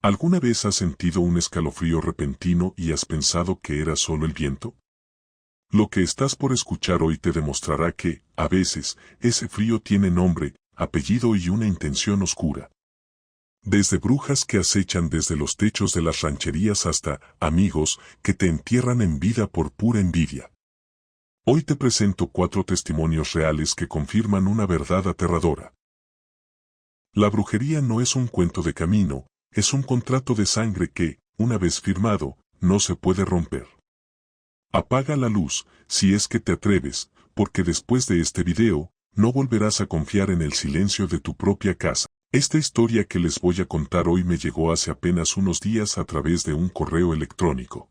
¿Alguna vez has sentido un escalofrío repentino y has pensado que era solo el viento? Lo que estás por escuchar hoy te demostrará que, a veces, ese frío tiene nombre, apellido y una intención oscura. Desde brujas que acechan desde los techos de las rancherías hasta amigos que te entierran en vida por pura envidia. Hoy te presento 4 testimonios reales que confirman una verdad aterradora. La brujería no es un cuento de camino, es un contrato de sangre que, una vez firmado, no se puede romper. Apaga la luz, si es que te atreves, porque después de este video, no volverás a confiar en el silencio de tu propia casa. Esta historia que les voy a contar hoy me llegó hace apenas unos días a través de un correo electrónico.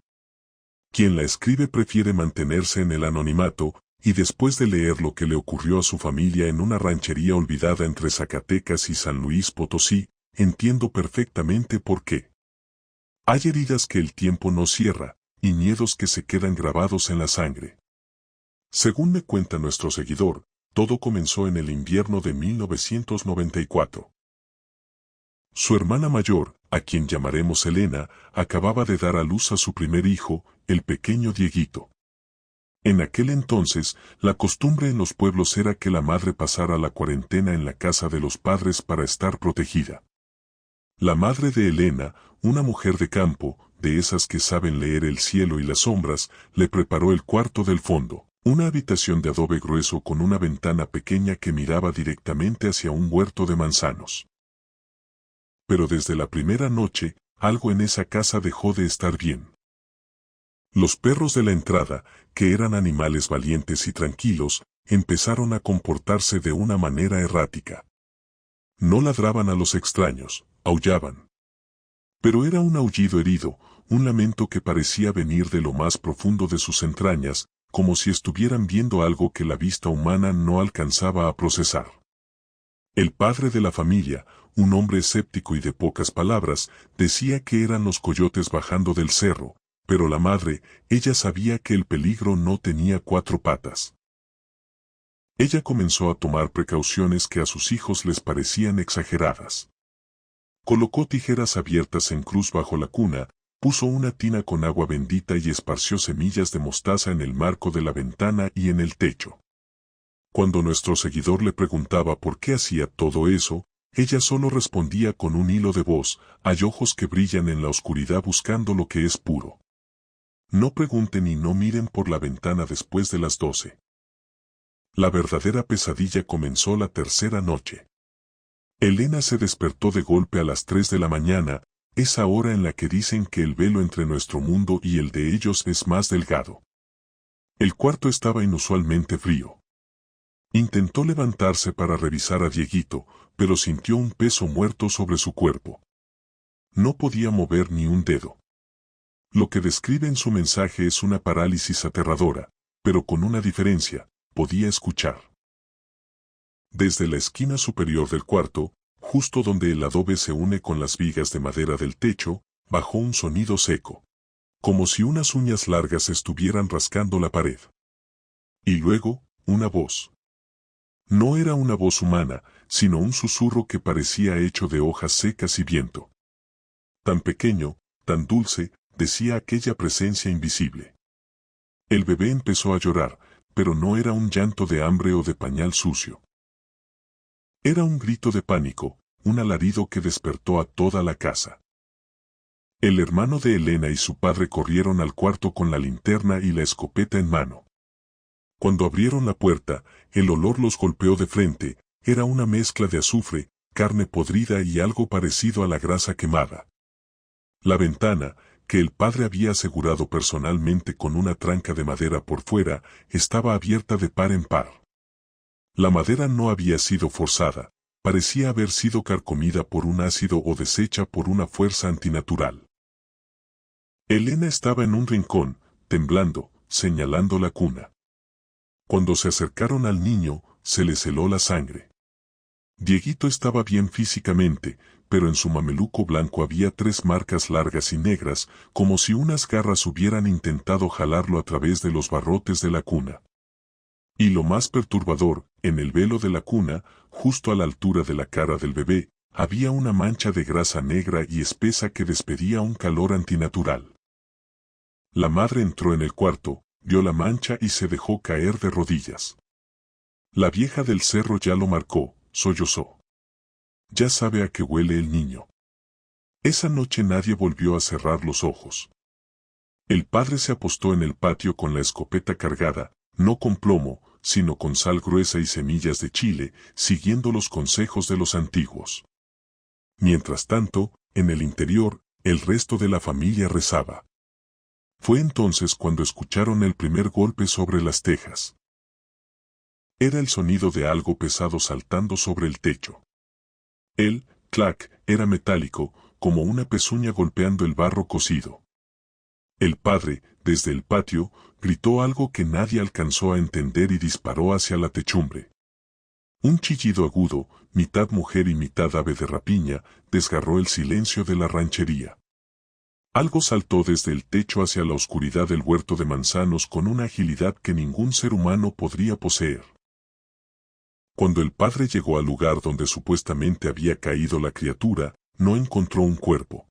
Quien la escribe prefiere mantenerse en el anonimato, y después de leer lo que le ocurrió a su familia en una ranchería olvidada entre Zacatecas y San Luis Potosí, entiendo perfectamente por qué. Hay heridas que el tiempo no cierra, y miedos que se quedan grabados en la sangre. Según me cuenta nuestro seguidor, todo comenzó en el invierno de 1994. Su hermana mayor, a quien llamaremos Elena, acababa de dar a luz a su primer hijo, el pequeño Dieguito. En aquel entonces, la costumbre en los pueblos era que la madre pasara la cuarentena en la casa de los padres para estar protegida. La madre de Elena, una mujer de campo, de esas que saben leer el cielo y las sombras, le preparó el cuarto del fondo, una habitación de adobe grueso con una ventana pequeña que miraba directamente hacia un huerto de manzanos. Pero desde la primera noche, algo en esa casa dejó de estar bien. Los perros de la entrada, que eran animales valientes y tranquilos, empezaron a comportarse de una manera errática. No ladraban a los extraños, aullaban. Pero era un aullido herido, un lamento que parecía venir de lo más profundo de sus entrañas, como si estuvieran viendo algo que la vista humana no alcanzaba a procesar. El padre de la familia, un hombre escéptico y de pocas palabras, decía que eran los coyotes bajando del cerro, pero la madre, ella sabía que el peligro no tenía 4 patas. Ella comenzó a tomar precauciones que a sus hijos les parecían exageradas. Colocó tijeras abiertas en cruz bajo la cuna, puso una tina con agua bendita y esparció semillas de mostaza en el marco de la ventana y en el techo. Cuando nuestro seguidor le preguntaba por qué hacía todo eso, ella solo respondía con un hilo de voz: hay ojos que brillan en la oscuridad buscando lo que es puro. No pregunten y no miren por la ventana después de las 12. La verdadera pesadilla comenzó la tercera noche. Elena se despertó de golpe a las 3 de la mañana, esa hora en la que dicen que el velo entre nuestro mundo y el de ellos es más delgado. El cuarto estaba inusualmente frío. Intentó levantarse para revisar a Dieguito, pero sintió un peso muerto sobre su cuerpo. No podía mover ni un dedo. Lo que describe en su mensaje es una parálisis aterradora, pero con una diferencia: podía escuchar. Desde la esquina superior del cuarto, justo donde el adobe se une con las vigas de madera del techo, bajó un sonido seco, como si unas uñas largas estuvieran rascando la pared. Y luego, una voz. No era una voz humana, sino un susurro que parecía hecho de hojas secas y viento. Tan pequeño, tan dulce, decía aquella presencia invisible. El bebé empezó a llorar, pero no era un llanto de hambre o de pañal sucio. Era un grito de pánico, un alarido que despertó a toda la casa. El hermano de Elena y su padre corrieron al cuarto con la linterna y la escopeta en mano. Cuando abrieron la puerta, el olor los golpeó de frente, era una mezcla de azufre, carne podrida y algo parecido a la grasa quemada. La ventana, que el padre había asegurado personalmente con una tranca de madera por fuera, estaba abierta de par en par. La madera no había sido forzada, parecía haber sido carcomida por un ácido o deshecha por una fuerza antinatural. Elena estaba en un rincón, temblando, señalando la cuna. Cuando se acercaron al niño, se les heló la sangre. Dieguito estaba bien físicamente, pero en su mameluco blanco había 3 marcas largas y negras, como si unas garras hubieran intentado jalarlo a través de los barrotes de la cuna. Y lo más perturbador, en el velo de la cuna, justo a la altura de la cara del bebé, había una mancha de grasa negra y espesa que despedía un calor antinatural. La madre entró en el cuarto, vio la mancha y se dejó caer de rodillas. La vieja del cerro ya lo marcó, sollozó. Ya sabe a qué huele el niño. Esa noche nadie volvió a cerrar los ojos. El padre se apostó en el patio con la escopeta cargada, no con plomo, sino con sal gruesa y semillas de chile, siguiendo los consejos de los antiguos. Mientras tanto, en el interior, el resto de la familia rezaba. Fue entonces cuando escucharon el primer golpe sobre las tejas. Era el sonido de algo pesado saltando sobre el techo. El clac era metálico, como una pezuña golpeando el barro cocido. El padre, desde el patio, gritó algo que nadie alcanzó a entender y disparó hacia la techumbre. Un chillido agudo, mitad mujer y mitad ave de rapiña, desgarró el silencio de la ranchería. Algo saltó desde el techo hacia la oscuridad del huerto de manzanos con una agilidad que ningún ser humano podría poseer. Cuando el padre llegó al lugar donde supuestamente había caído la criatura, no encontró un cuerpo.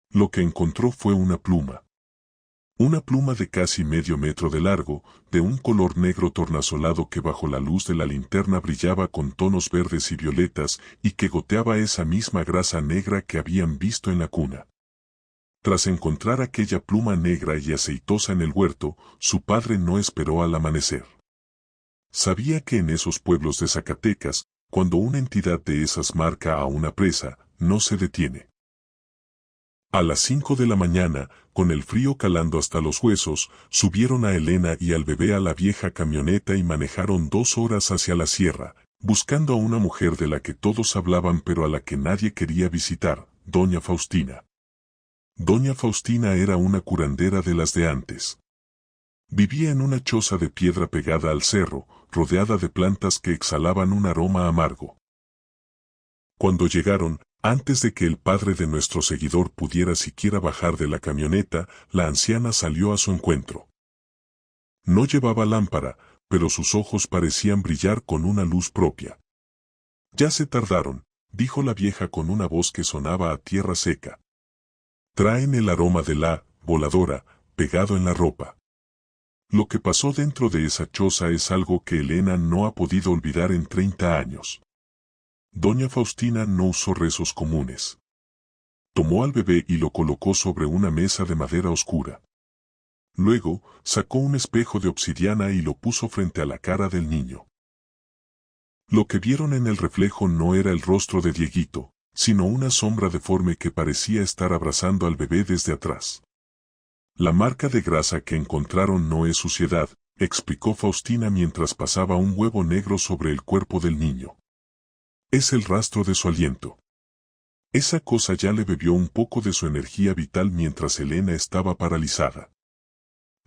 Lo que encontró fue una pluma. Una pluma de casi medio metro de largo, de un color negro tornasolado que bajo la luz de la linterna brillaba con tonos verdes y violetas y que goteaba esa misma grasa negra que habían visto en la cuna. Tras encontrar aquella pluma negra y aceitosa en el huerto, su padre no esperó al amanecer. Sabía que en esos pueblos de Zacatecas, cuando una entidad de esas marca a una presa, no se detiene. A las 5 de la mañana, con el frío calando hasta los huesos, subieron a Elena y al bebé a la vieja camioneta y manejaron 2 horas hacia la sierra, buscando a una mujer de la que todos hablaban pero a la que nadie quería visitar, doña Faustina. Doña Faustina era una curandera de las de antes. Vivía en una choza de piedra pegada al cerro, rodeada de plantas que exhalaban un aroma amargo. Cuando llegaron, antes de que el padre de nuestro seguidor pudiera siquiera bajar de la camioneta, la anciana salió a su encuentro. No llevaba lámpara, pero sus ojos parecían brillar con una luz propia. Ya se tardaron, dijo la vieja con una voz que sonaba a tierra seca. Traen el aroma de la voladora, pegado en la ropa. Lo que pasó dentro de esa choza es algo que Elena no ha podido olvidar en 30 años. Doña Faustina no usó rezos comunes. Tomó al bebé y lo colocó sobre una mesa de madera oscura. Luego, sacó un espejo de obsidiana y lo puso frente a la cara del niño. Lo que vieron en el reflejo no era el rostro de Dieguito, sino una sombra deforme que parecía estar abrazando al bebé desde atrás. La marca de grasa que encontraron no es suciedad, explicó Faustina mientras pasaba un huevo negro sobre el cuerpo del niño. Es el rastro de su aliento. Esa cosa ya le bebió un poco de su energía vital mientras Elena estaba paralizada.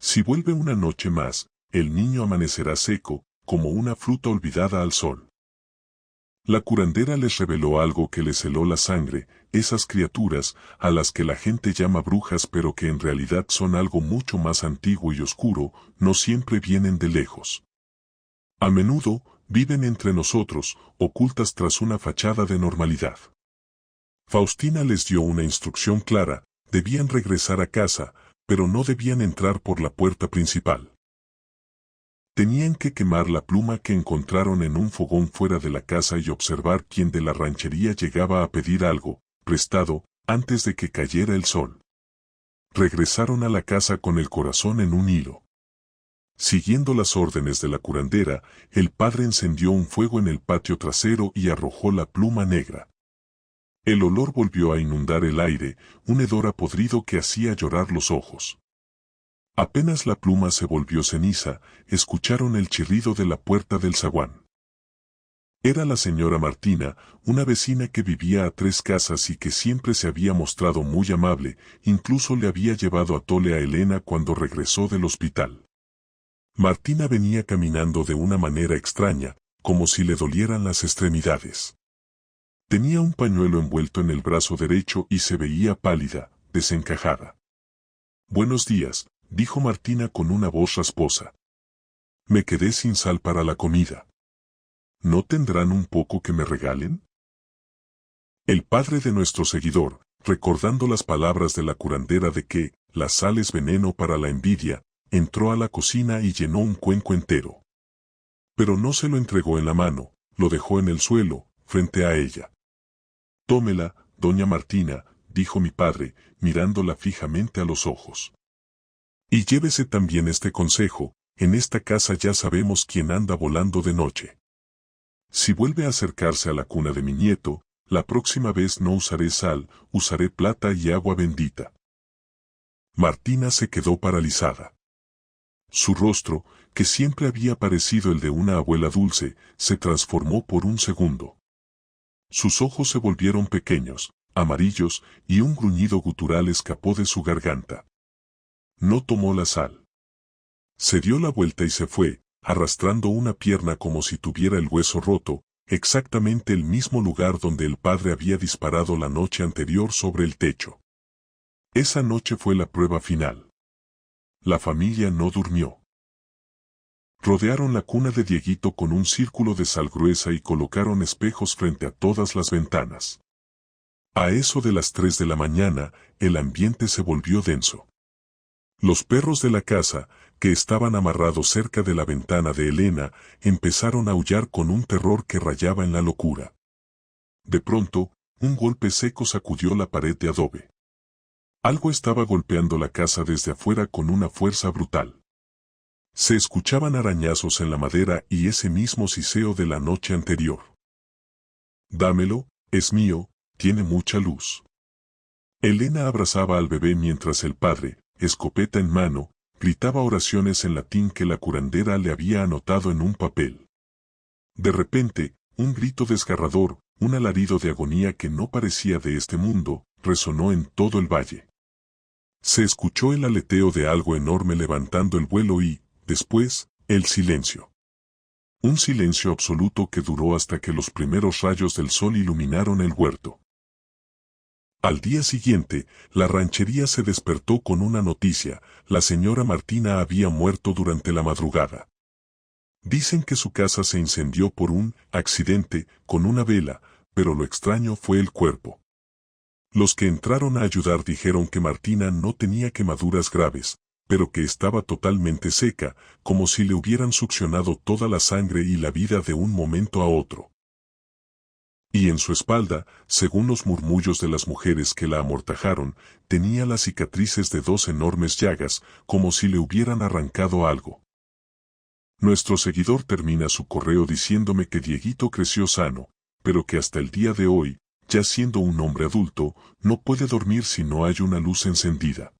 Si vuelve una noche más, el niño amanecerá seco, como una fruta olvidada al sol. La curandera les reveló algo que les heló la sangre, esas criaturas, a las que la gente llama brujas pero que en realidad son algo mucho más antiguo y oscuro, no siempre vienen de lejos. A menudo, viven entre nosotros, ocultas tras una fachada de normalidad. Faustina les dio una instrucción clara, debían regresar a casa, pero no debían entrar por la puerta principal. Tenían que quemar la pluma que encontraron en un fogón fuera de la casa y observar quién de la ranchería llegaba a pedir algo, prestado, antes de que cayera el sol. Regresaron a la casa con el corazón en un hilo. Siguiendo las órdenes de la curandera, el padre encendió un fuego en el patio trasero y arrojó la pluma negra. El olor volvió a inundar el aire, un hedor podrido que hacía llorar los ojos. Apenas la pluma se volvió ceniza, escucharon el chirrido de la puerta del zaguán. Era la señora Martina, una vecina que vivía a 3 casas y que siempre se había mostrado muy amable, incluso le había llevado atole a Elena cuando regresó del hospital. Martina venía caminando de una manera extraña, como si le dolieran las extremidades. Tenía un pañuelo envuelto en el brazo derecho y se veía pálida, desencajada. «Buenos días», dijo Martina con una voz rasposa. «Me quedé sin sal para la comida. ¿No tendrán un poco que me regalen?» El padre de nuestro seguidor, recordando las palabras de la curandera de que la sal es veneno para la envidia, entró a la cocina y llenó un cuenco entero. Pero no se lo entregó en la mano, lo dejó en el suelo, frente a ella. Tómela, doña Martina, dijo mi padre, mirándola fijamente a los ojos. Y llévese también este consejo, en esta casa ya sabemos quién anda volando de noche. Si vuelve a acercarse a la cuna de mi nieto, la próxima vez no usaré sal, usaré plata y agua bendita. Martina se quedó paralizada. Su rostro, que siempre había parecido el de una abuela dulce, se transformó por un segundo. Sus ojos se volvieron pequeños, amarillos, y un gruñido gutural escapó de su garganta. No tomó la sal. Se dio la vuelta y se fue, arrastrando una pierna como si tuviera el hueso roto, exactamente el mismo lugar donde el padre había disparado la noche anterior sobre el techo. Esa noche fue la prueba final. La familia no durmió. Rodearon la cuna de Dieguito con un círculo de sal gruesa y colocaron espejos frente a todas las ventanas. A eso de las 3 de la mañana, el ambiente se volvió denso. Los perros de la casa, que estaban amarrados cerca de la ventana de Elena, empezaron a aullar con un terror que rayaba en la locura. De pronto, un golpe seco sacudió la pared de adobe. Algo estaba golpeando la casa desde afuera con una fuerza brutal. Se escuchaban arañazos en la madera y ese mismo siseo de la noche anterior. Dámelo, es mío, tiene mucha luz. Elena abrazaba al bebé mientras el padre, escopeta en mano, gritaba oraciones en latín que la curandera le había anotado en un papel. De repente, un grito desgarrador, un alarido de agonía que no parecía de este mundo, resonó en todo el valle. Se escuchó el aleteo de algo enorme levantando el vuelo y, después, el silencio. Un silencio absoluto que duró hasta que los primeros rayos del sol iluminaron el huerto. Al día siguiente, la ranchería se despertó con una noticia: la señora Martina había muerto durante la madrugada. Dicen que su casa se incendió por un accidente con una vela, pero lo extraño fue el cuerpo. Los que entraron a ayudar dijeron que Martina no tenía quemaduras graves, pero que estaba totalmente seca, como si le hubieran succionado toda la sangre y la vida de un momento a otro. Y en su espalda, según los murmullos de las mujeres que la amortajaron, tenía las cicatrices de 2 enormes llagas, como si le hubieran arrancado algo. Nuestro seguidor termina su correo diciéndome que Dieguito creció sano, pero que hasta el día de hoy, ya siendo un hombre adulto, no puede dormir si no hay una luz encendida.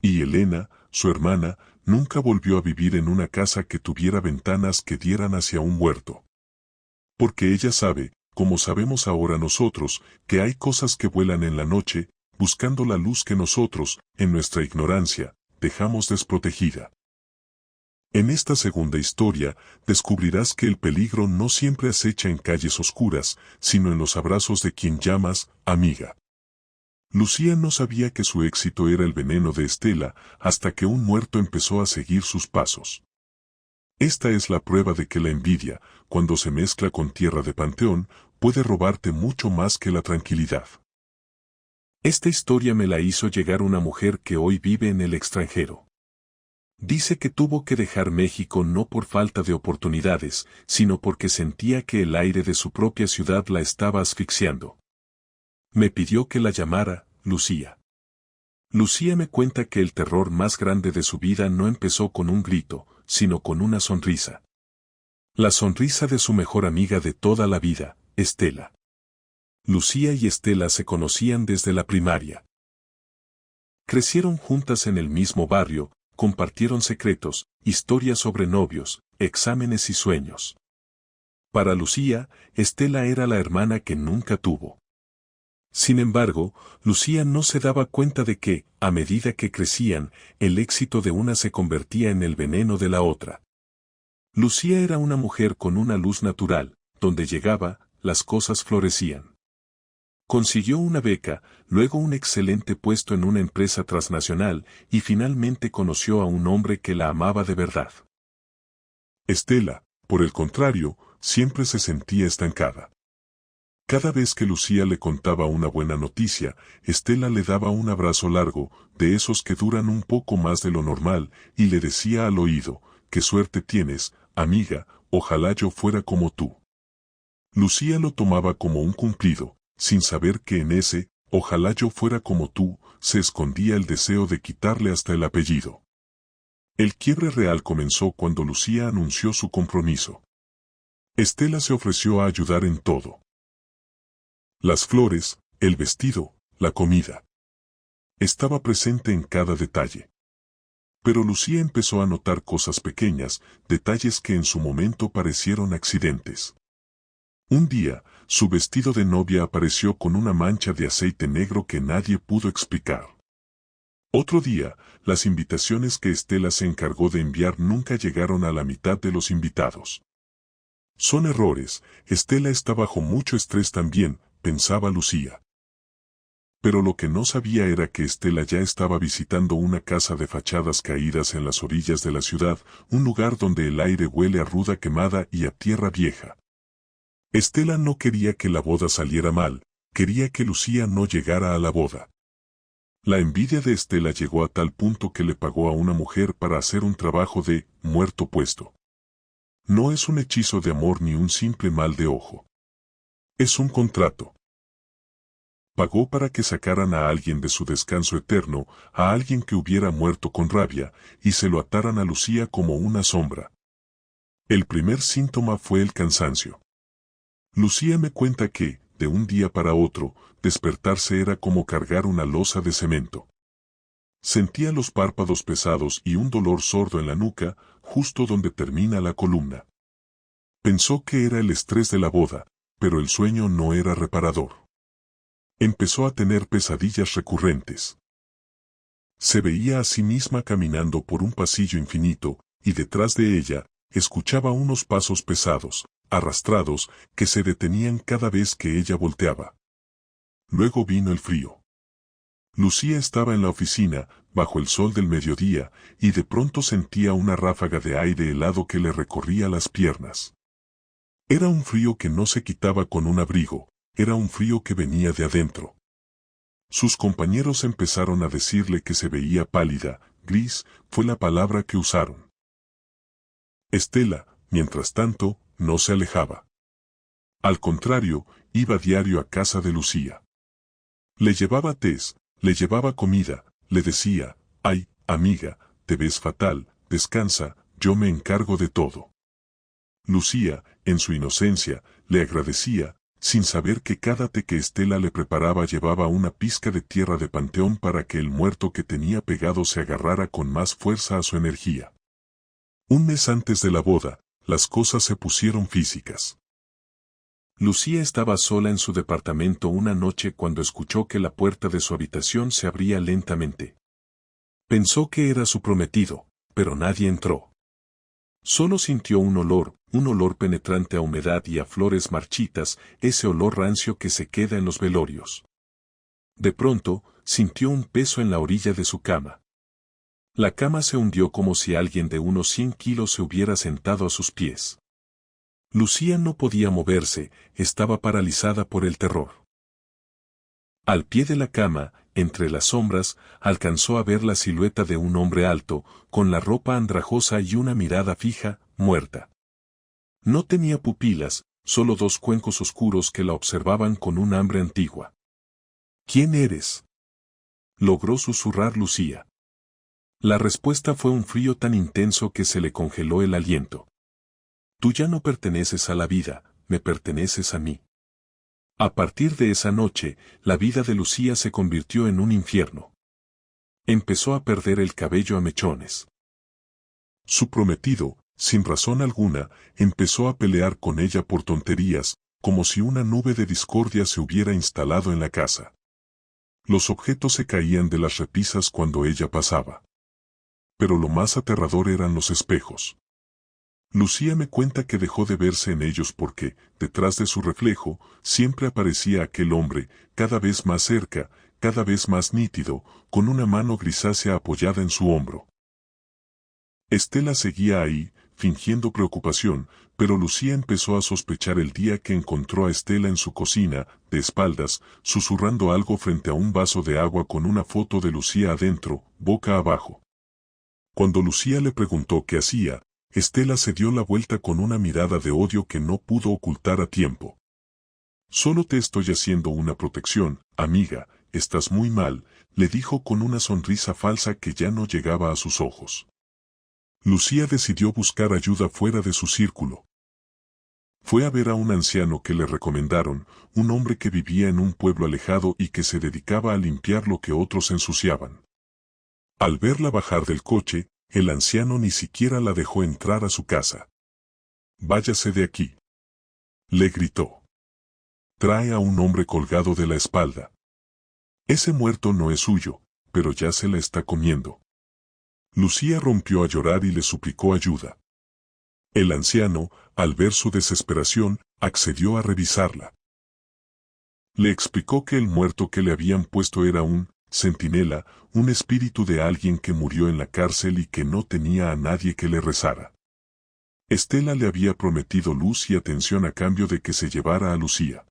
Y Elena, su hermana, nunca volvió a vivir en una casa que tuviera ventanas que dieran hacia un huerto. Porque ella sabe, como sabemos ahora nosotros, que hay cosas que vuelan en la noche, buscando la luz que nosotros, en nuestra ignorancia, dejamos desprotegida. En esta segunda historia, descubrirás que el peligro no siempre acecha en calles oscuras, sino en los abrazos de quien llamas amiga. Lucía no sabía que su éxito era el veneno de Estela, hasta que un muerto empezó a seguir sus pasos. Esta es la prueba de que la envidia, cuando se mezcla con tierra de panteón, puede robarte mucho más que la tranquilidad. Esta historia me la hizo llegar una mujer que hoy vive en el extranjero. Dice que tuvo que dejar México no por falta de oportunidades, sino porque sentía que el aire de su propia ciudad la estaba asfixiando. Me pidió que la llamara Lucía. Lucía me cuenta que el terror más grande de su vida no empezó con un grito, sino con una sonrisa. La sonrisa de su mejor amiga de toda la vida, Estela. Lucía y Estela se conocían desde la primaria. Crecieron juntas en el mismo barrio, compartieron secretos, historias sobre novios, exámenes y sueños. Para Lucía, Estela era la hermana que nunca tuvo. Sin embargo, Lucía no se daba cuenta de que, a medida que crecían, el éxito de una se convertía en el veneno de la otra. Lucía era una mujer con una luz natural, donde llegaba, las cosas florecían. Consiguió una beca, luego un excelente puesto en una empresa transnacional, y finalmente conoció a un hombre que la amaba de verdad. Estela, por el contrario, siempre se sentía estancada. Cada vez que Lucía le contaba una buena noticia, Estela le daba un abrazo largo, de esos que duran un poco más de lo normal, y le decía al oído, «Qué suerte tienes, amiga, ojalá yo fuera como tú». Lucía lo tomaba como un cumplido, sin saber que en ese, «ojalá yo fuera como tú», se escondía el deseo de quitarle hasta el apellido. El quiebre real comenzó cuando Lucía anunció su compromiso. Estela se ofreció a ayudar en todo. Las flores, el vestido, la comida. Estaba presente en cada detalle. Pero Lucía empezó a notar cosas pequeñas, detalles que en su momento parecieron accidentes. Un día, su vestido de novia apareció con una mancha de aceite negro que nadie pudo explicar. Otro día, las invitaciones que Estela se encargó de enviar nunca llegaron a la mitad de los invitados. Son errores, Estela está bajo mucho estrés también, pensaba Lucía. Pero lo que no sabía era que Estela ya estaba visitando una casa de fachadas caídas en las orillas de la ciudad, un lugar donde el aire huele a ruda quemada y a tierra vieja. Estela no quería que la boda saliera mal, quería que Lucía no llegara a la boda. La envidia de Estela llegó a tal punto que le pagó a una mujer para hacer un trabajo de muerto puesto. No es un hechizo de amor ni un simple mal de ojo. Es un contrato. Pagó para que sacaran a alguien de su descanso eterno, a alguien que hubiera muerto con rabia, y se lo ataran a Lucía como una sombra. El primer síntoma fue el cansancio. Lucía me cuenta que, de un día para otro, despertarse era como cargar una losa de cemento. Sentía los párpados pesados y un dolor sordo en la nuca, justo donde termina la columna. Pensó que era el estrés de la boda, pero el sueño no era reparador. Empezó a tener pesadillas recurrentes. Se veía a sí misma caminando por un pasillo infinito, y detrás de ella, escuchaba unos pasos pesados, arrastrados, que se detenían cada vez que ella volteaba. Luego vino el frío. Lucía estaba en la oficina, bajo el sol del mediodía, y de pronto sentía una ráfaga de aire helado que le recorría las piernas. Era un frío que no se quitaba con un abrigo, era un frío que venía de adentro. Sus compañeros empezaron a decirle que se veía pálida, gris, fue la palabra que usaron. Estela, mientras tanto, no se alejaba. Al contrario, iba diario a casa de Lucía. Le llevaba tés, le llevaba comida, le decía, «Ay, amiga, te ves fatal, descansa, yo me encargo de todo». Lucía, en su inocencia, le agradecía, sin saber que cada té que Estela le preparaba llevaba una pizca de tierra de panteón para que el muerto que tenía pegado se agarrara con más fuerza a su energía. Un mes antes de la boda, las cosas se pusieron físicas. Lucía estaba sola en su departamento una noche cuando escuchó que la puerta de su habitación se abría lentamente. Pensó que era su prometido, pero nadie entró. Solo sintió un olor penetrante a humedad y a flores marchitas, ese olor rancio que se queda en los velorios. De pronto, sintió un peso en la orilla de su cama. La cama se hundió como si alguien de unos 100 kilos se hubiera sentado a sus pies. Lucía no podía moverse, estaba paralizada por el terror. Al pie de la cama, entre las sombras, alcanzó a ver la silueta de un hombre alto, con la ropa andrajosa y una mirada fija, muerta. No tenía pupilas, solo dos cuencos oscuros que la observaban con un hambre antigua. «¿Quién eres?», logró susurrar Lucía. La respuesta fue un frío tan intenso que se le congeló el aliento. «Tú ya no perteneces a la vida, me perteneces a mí». A partir de esa noche, la vida de Lucía se convirtió en un infierno. Empezó a perder el cabello a mechones. Su prometido, sin razón alguna, empezó a pelear con ella por tonterías, como si una nube de discordia se hubiera instalado en la casa. Los objetos se caían de las repisas cuando ella pasaba. Pero lo más aterrador eran los espejos. Lucía me cuenta que dejó de verse en ellos porque, detrás de su reflejo, siempre aparecía aquel hombre, cada vez más cerca, cada vez más nítido, con una mano grisácea apoyada en su hombro. Estela seguía ahí, fingiendo preocupación, pero Lucía empezó a sospechar el día que encontró a Estela en su cocina, de espaldas, susurrando algo frente a un vaso de agua con una foto de Lucía adentro, boca abajo. Cuando Lucía le preguntó qué hacía, Estela se dio la vuelta con una mirada de odio que no pudo ocultar a tiempo. Solo te estoy haciendo una protección, amiga, estás muy mal, le dijo con una sonrisa falsa que ya no llegaba a sus ojos. Lucía decidió buscar ayuda fuera de su círculo. Fue a ver a un anciano que le recomendaron, un hombre que vivía en un pueblo alejado y que se dedicaba a limpiar lo que otros ensuciaban. Al verla bajar del coche, el anciano ni siquiera la dejó entrar a su casa. «Váyase de aquí», le gritó. «Trae a un hombre colgado de la espalda. Ese muerto no es suyo, pero ya se la está comiendo». Lucía rompió a llorar y le suplicó ayuda. El anciano, al ver su desesperación, accedió a revisarla. Le explicó que el muerto que le habían puesto era un centinela, un espíritu de alguien que murió en la cárcel y que no tenía a nadie que le rezara. Estela le había prometido luz y atención a cambio de que se llevara a Lucía.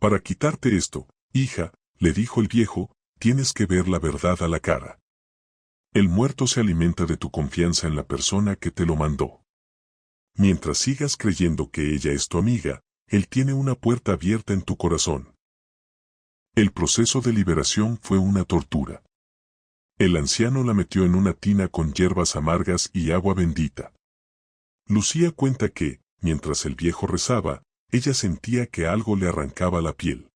«Para quitarte esto, hija», le dijo el viejo, «tienes que ver la verdad a la cara. El muerto se alimenta de tu confianza en la persona que te lo mandó. Mientras sigas creyendo que ella es tu amiga, él tiene una puerta abierta en tu corazón». El proceso de liberación fue una tortura. El anciano la metió en una tina con hierbas amargas y agua bendita. Lucía cuenta que, mientras el viejo rezaba, ella sentía que algo le arrancaba la piel.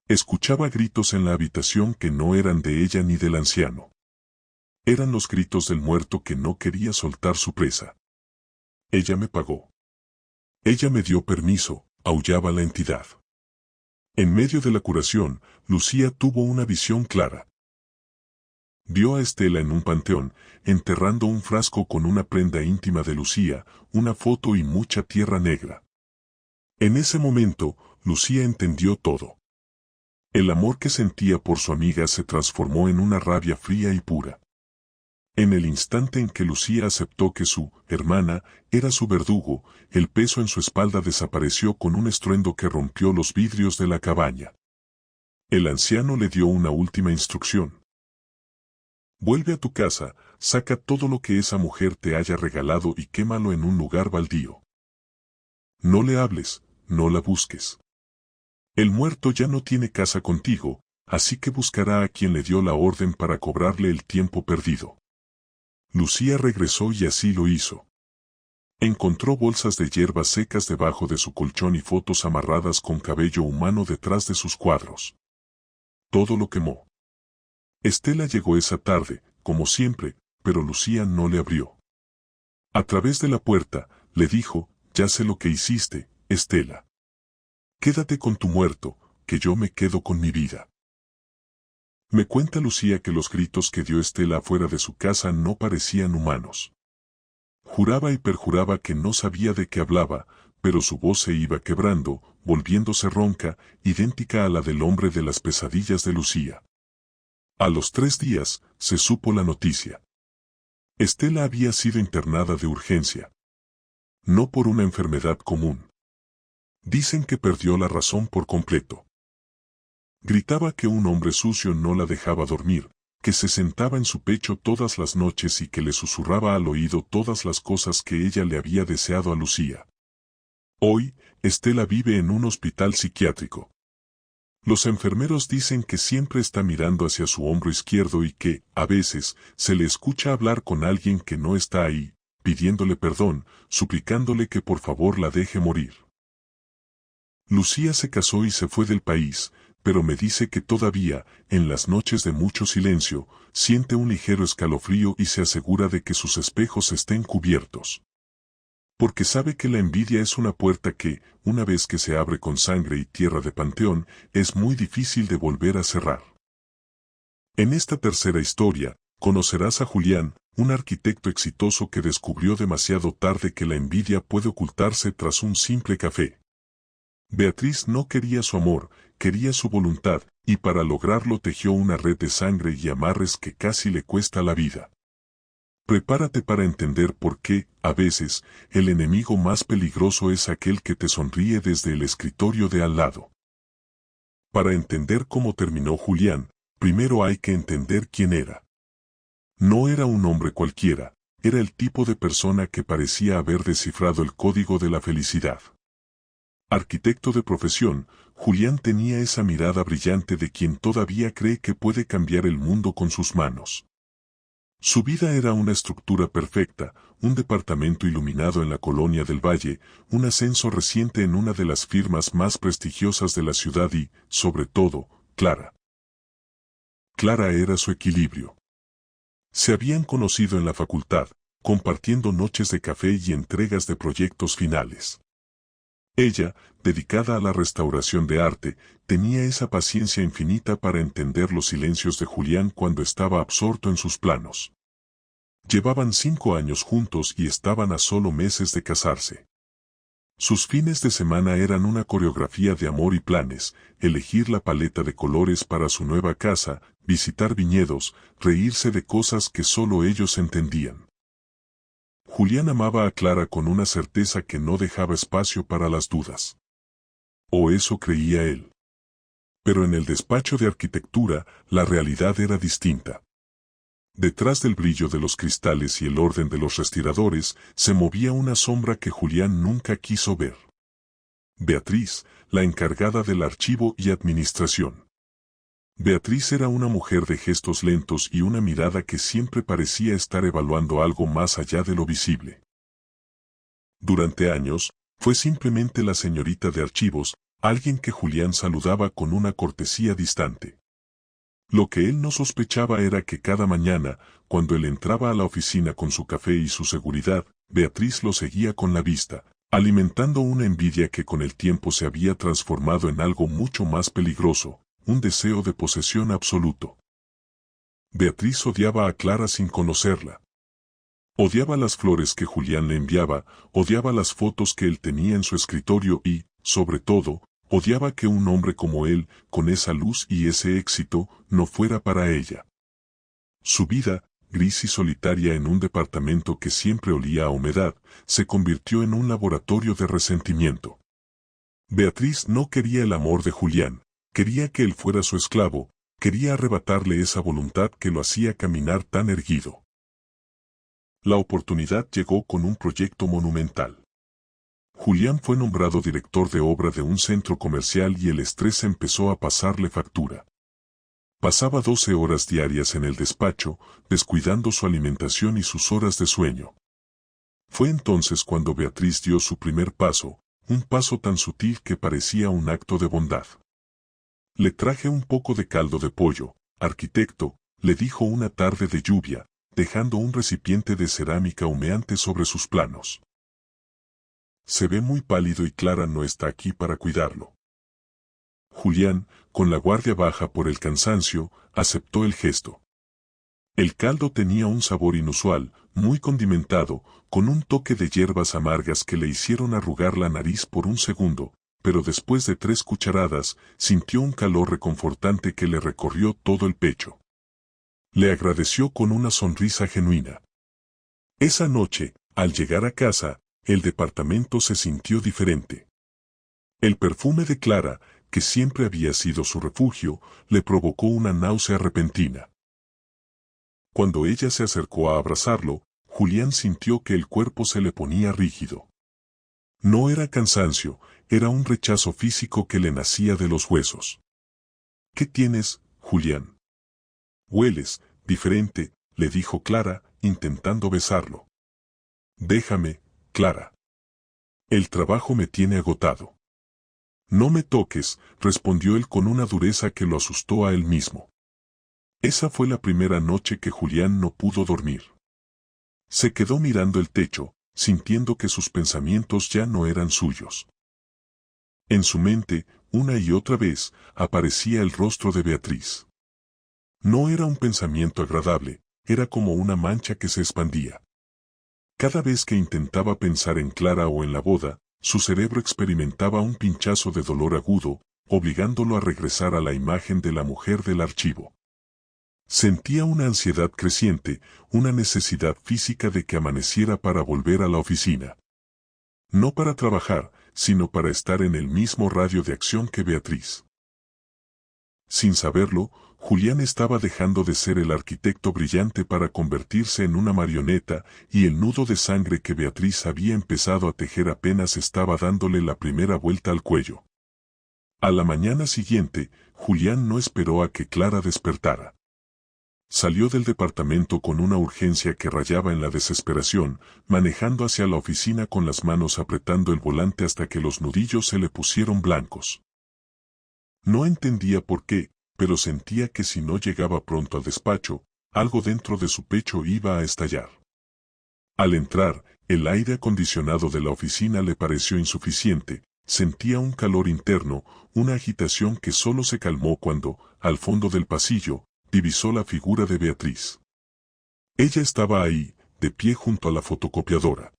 Escuchaba gritos en la habitación que no eran de ella ni del anciano. Eran los gritos del muerto que no quería soltar su presa. «Ella me pagó. Ella me dio permiso», aullaba la entidad. En medio de la curación, Lucía tuvo una visión clara. Vio a Estela en un panteón, enterrando un frasco con una prenda íntima de Lucía, una foto y mucha tierra negra. En ese momento, Lucía entendió todo. El amor que sentía por su amiga se transformó en una rabia fría y pura. En el instante en que Lucía aceptó que su hermana era su verdugo, el peso en su espalda desapareció con un estruendo que rompió los vidrios de la cabaña. El anciano le dio una última instrucción. «Vuelve a tu casa, saca todo lo que esa mujer te haya regalado y quémalo en un lugar baldío. No le hables, no la busques. El muerto ya no tiene casa contigo, así que buscará a quien le dio la orden para cobrarle el tiempo perdido». Lucía regresó y así lo hizo. Encontró bolsas de hierbas secas debajo de su colchón y fotos amarradas con cabello humano detrás de sus cuadros. Todo lo quemó. Estela llegó esa tarde, como siempre, pero Lucía no le abrió. A través de la puerta, le dijo: «Ya sé lo que hiciste, Estela. Quédate con tu muerto, que yo me quedo con mi vida». Me cuenta Lucía que los gritos que dio Estela afuera de su casa no parecían humanos. Juraba y perjuraba que no sabía de qué hablaba, pero su voz se iba quebrando, volviéndose ronca, idéntica a la del hombre de las pesadillas de Lucía. A los 3 días, se supo la noticia. Estela había sido internada de urgencia. No por una enfermedad común. Dicen que perdió la razón por completo. Gritaba que un hombre sucio no la dejaba dormir, que se sentaba en su pecho todas las noches y que le susurraba al oído todas las cosas que ella le había deseado a Lucía. Hoy, Estela vive en un hospital psiquiátrico. Los enfermeros dicen que siempre está mirando hacia su hombro izquierdo y que, a veces, se le escucha hablar con alguien que no está ahí, pidiéndole perdón, suplicándole que por favor la deje morir. Lucía se casó y se fue del país, pero me dice que todavía, en las noches de mucho silencio, siente un ligero escalofrío y se asegura de que sus espejos estén cubiertos. Porque sabe que la envidia es una puerta que, una vez que se abre con sangre y tierra de panteón, es muy difícil de volver a cerrar. En esta tercera historia, conocerás a Julián, un arquitecto exitoso que descubrió demasiado tarde que la envidia puede ocultarse tras un simple café. Beatriz no quería su amor, quería su voluntad, y para lograrlo tejió una red de sangre y amarres que casi le cuesta la vida. Prepárate para entender por qué, a veces, el enemigo más peligroso es aquel que te sonríe desde el escritorio de al lado. Para entender cómo terminó Julián, primero hay que entender quién era. No era un hombre cualquiera, era el tipo de persona que parecía haber descifrado el código de la felicidad. Arquitecto de profesión, Julián tenía esa mirada brillante de quien todavía cree que puede cambiar el mundo con sus manos. Su vida era una estructura perfecta, un departamento iluminado en la Colonia del Valle, un ascenso reciente en una de las firmas más prestigiosas de la ciudad y, sobre todo, Clara. Clara era su equilibrio. Se habían conocido en la facultad, compartiendo noches de café y entregas de proyectos finales. Ella, dedicada a la restauración de arte, tenía esa paciencia infinita para entender los silencios de Julián cuando estaba absorto en sus planos. Llevaban 5 años juntos y estaban a solo meses de casarse. Sus fines de semana eran una coreografía de amor y planes, elegir la paleta de colores para su nueva casa, visitar viñedos, reírse de cosas que solo ellos entendían. Julián amaba a Clara con una certeza que no dejaba espacio para las dudas. O eso creía él. Pero en el despacho de arquitectura, la realidad era distinta. Detrás del brillo de los cristales y el orden de los respiradores, se movía una sombra que Julián nunca quiso ver. Beatriz, la encargada del archivo y administración. Beatriz era una mujer de gestos lentos y una mirada que siempre parecía estar evaluando algo más allá de lo visible. Durante años, fue simplemente la señorita de archivos, alguien que Julián saludaba con una cortesía distante. Lo que él no sospechaba era que cada mañana, cuando él entraba a la oficina con su café y su seguridad, Beatriz lo seguía con la vista, alimentando una envidia que con el tiempo se había transformado en algo mucho más peligroso, un deseo de posesión absoluto. Beatriz odiaba a Clara sin conocerla. Odiaba las flores que Julián le enviaba, odiaba las fotos que él tenía en su escritorio y, sobre todo, odiaba que un hombre como él, con esa luz y ese éxito, no fuera para ella. Su vida, gris y solitaria en un departamento que siempre olía a humedad, se convirtió en un laboratorio de resentimiento. Beatriz no quería el amor de Julián, quería que él fuera su esclavo, quería arrebatarle esa voluntad que lo hacía caminar tan erguido. La oportunidad llegó con un proyecto monumental. Julián fue nombrado director de obra de un centro comercial y el estrés empezó a pasarle factura. Pasaba 12 horas diarias en el despacho, descuidando su alimentación y sus horas de sueño. Fue entonces cuando Beatriz dio su primer paso, un paso tan sutil que parecía un acto de bondad. Le traje un poco de caldo de pollo, arquitecto, le dijo una tarde de lluvia, dejando un recipiente de cerámica humeante sobre sus planos. Se ve muy pálido y Clara no está aquí para cuidarlo. Julián, con la guardia baja por el cansancio, aceptó el gesto. El caldo tenía un sabor inusual, muy condimentado, con un toque de hierbas amargas que le hicieron arrugar la nariz por un segundo, pero después de 3 cucharadas, sintió un calor reconfortante que le recorrió todo el pecho. Le agradeció con una sonrisa genuina. Esa noche, al llegar a casa, el departamento se sintió diferente. El perfume de Clara, que siempre había sido su refugio, le provocó una náusea repentina. Cuando ella se acercó a abrazarlo, Julián sintió que el cuerpo se le ponía rígido. No era cansancio, era un rechazo físico que le nacía de los huesos. ¿Qué tienes, Julián? Hueles, diferente, le dijo Clara, intentando besarlo. Déjame, Clara. El trabajo me tiene agotado. No me toques, respondió él con una dureza que lo asustó a él mismo. Esa fue la primera noche que Julián no pudo dormir. Se quedó mirando el techo, sintiendo que sus pensamientos ya no eran suyos. En su mente, una y otra vez, aparecía el rostro de Beatriz. No era un pensamiento agradable, era como una mancha que se expandía. Cada vez que intentaba pensar en Clara o en la boda, su cerebro experimentaba un pinchazo de dolor agudo, obligándolo a regresar a la imagen de la mujer del archivo. Sentía una ansiedad creciente, una necesidad física de que amaneciera para volver a la oficina. No para trabajar, sino para estar en el mismo radio de acción que Beatriz. Sin saberlo, Julián estaba dejando de ser el arquitecto brillante para convertirse en una marioneta, y el nudo de sangre que Beatriz había empezado a tejer apenas estaba dándole la primera vuelta al cuello. A la mañana siguiente, Julián no esperó a que Clara despertara. Salió del departamento con una urgencia que rayaba en la desesperación, manejando hacia la oficina con las manos apretando el volante hasta que los nudillos se le pusieron blancos. No entendía por qué, pero sentía que si no llegaba pronto al despacho, algo dentro de su pecho iba a estallar. Al entrar, el aire acondicionado de la oficina le pareció insuficiente, sentía un calor interno, una agitación que solo se calmó cuando, al fondo del pasillo, divisó la figura de Beatriz. Ella estaba ahí, de pie junto a la fotocopiadora.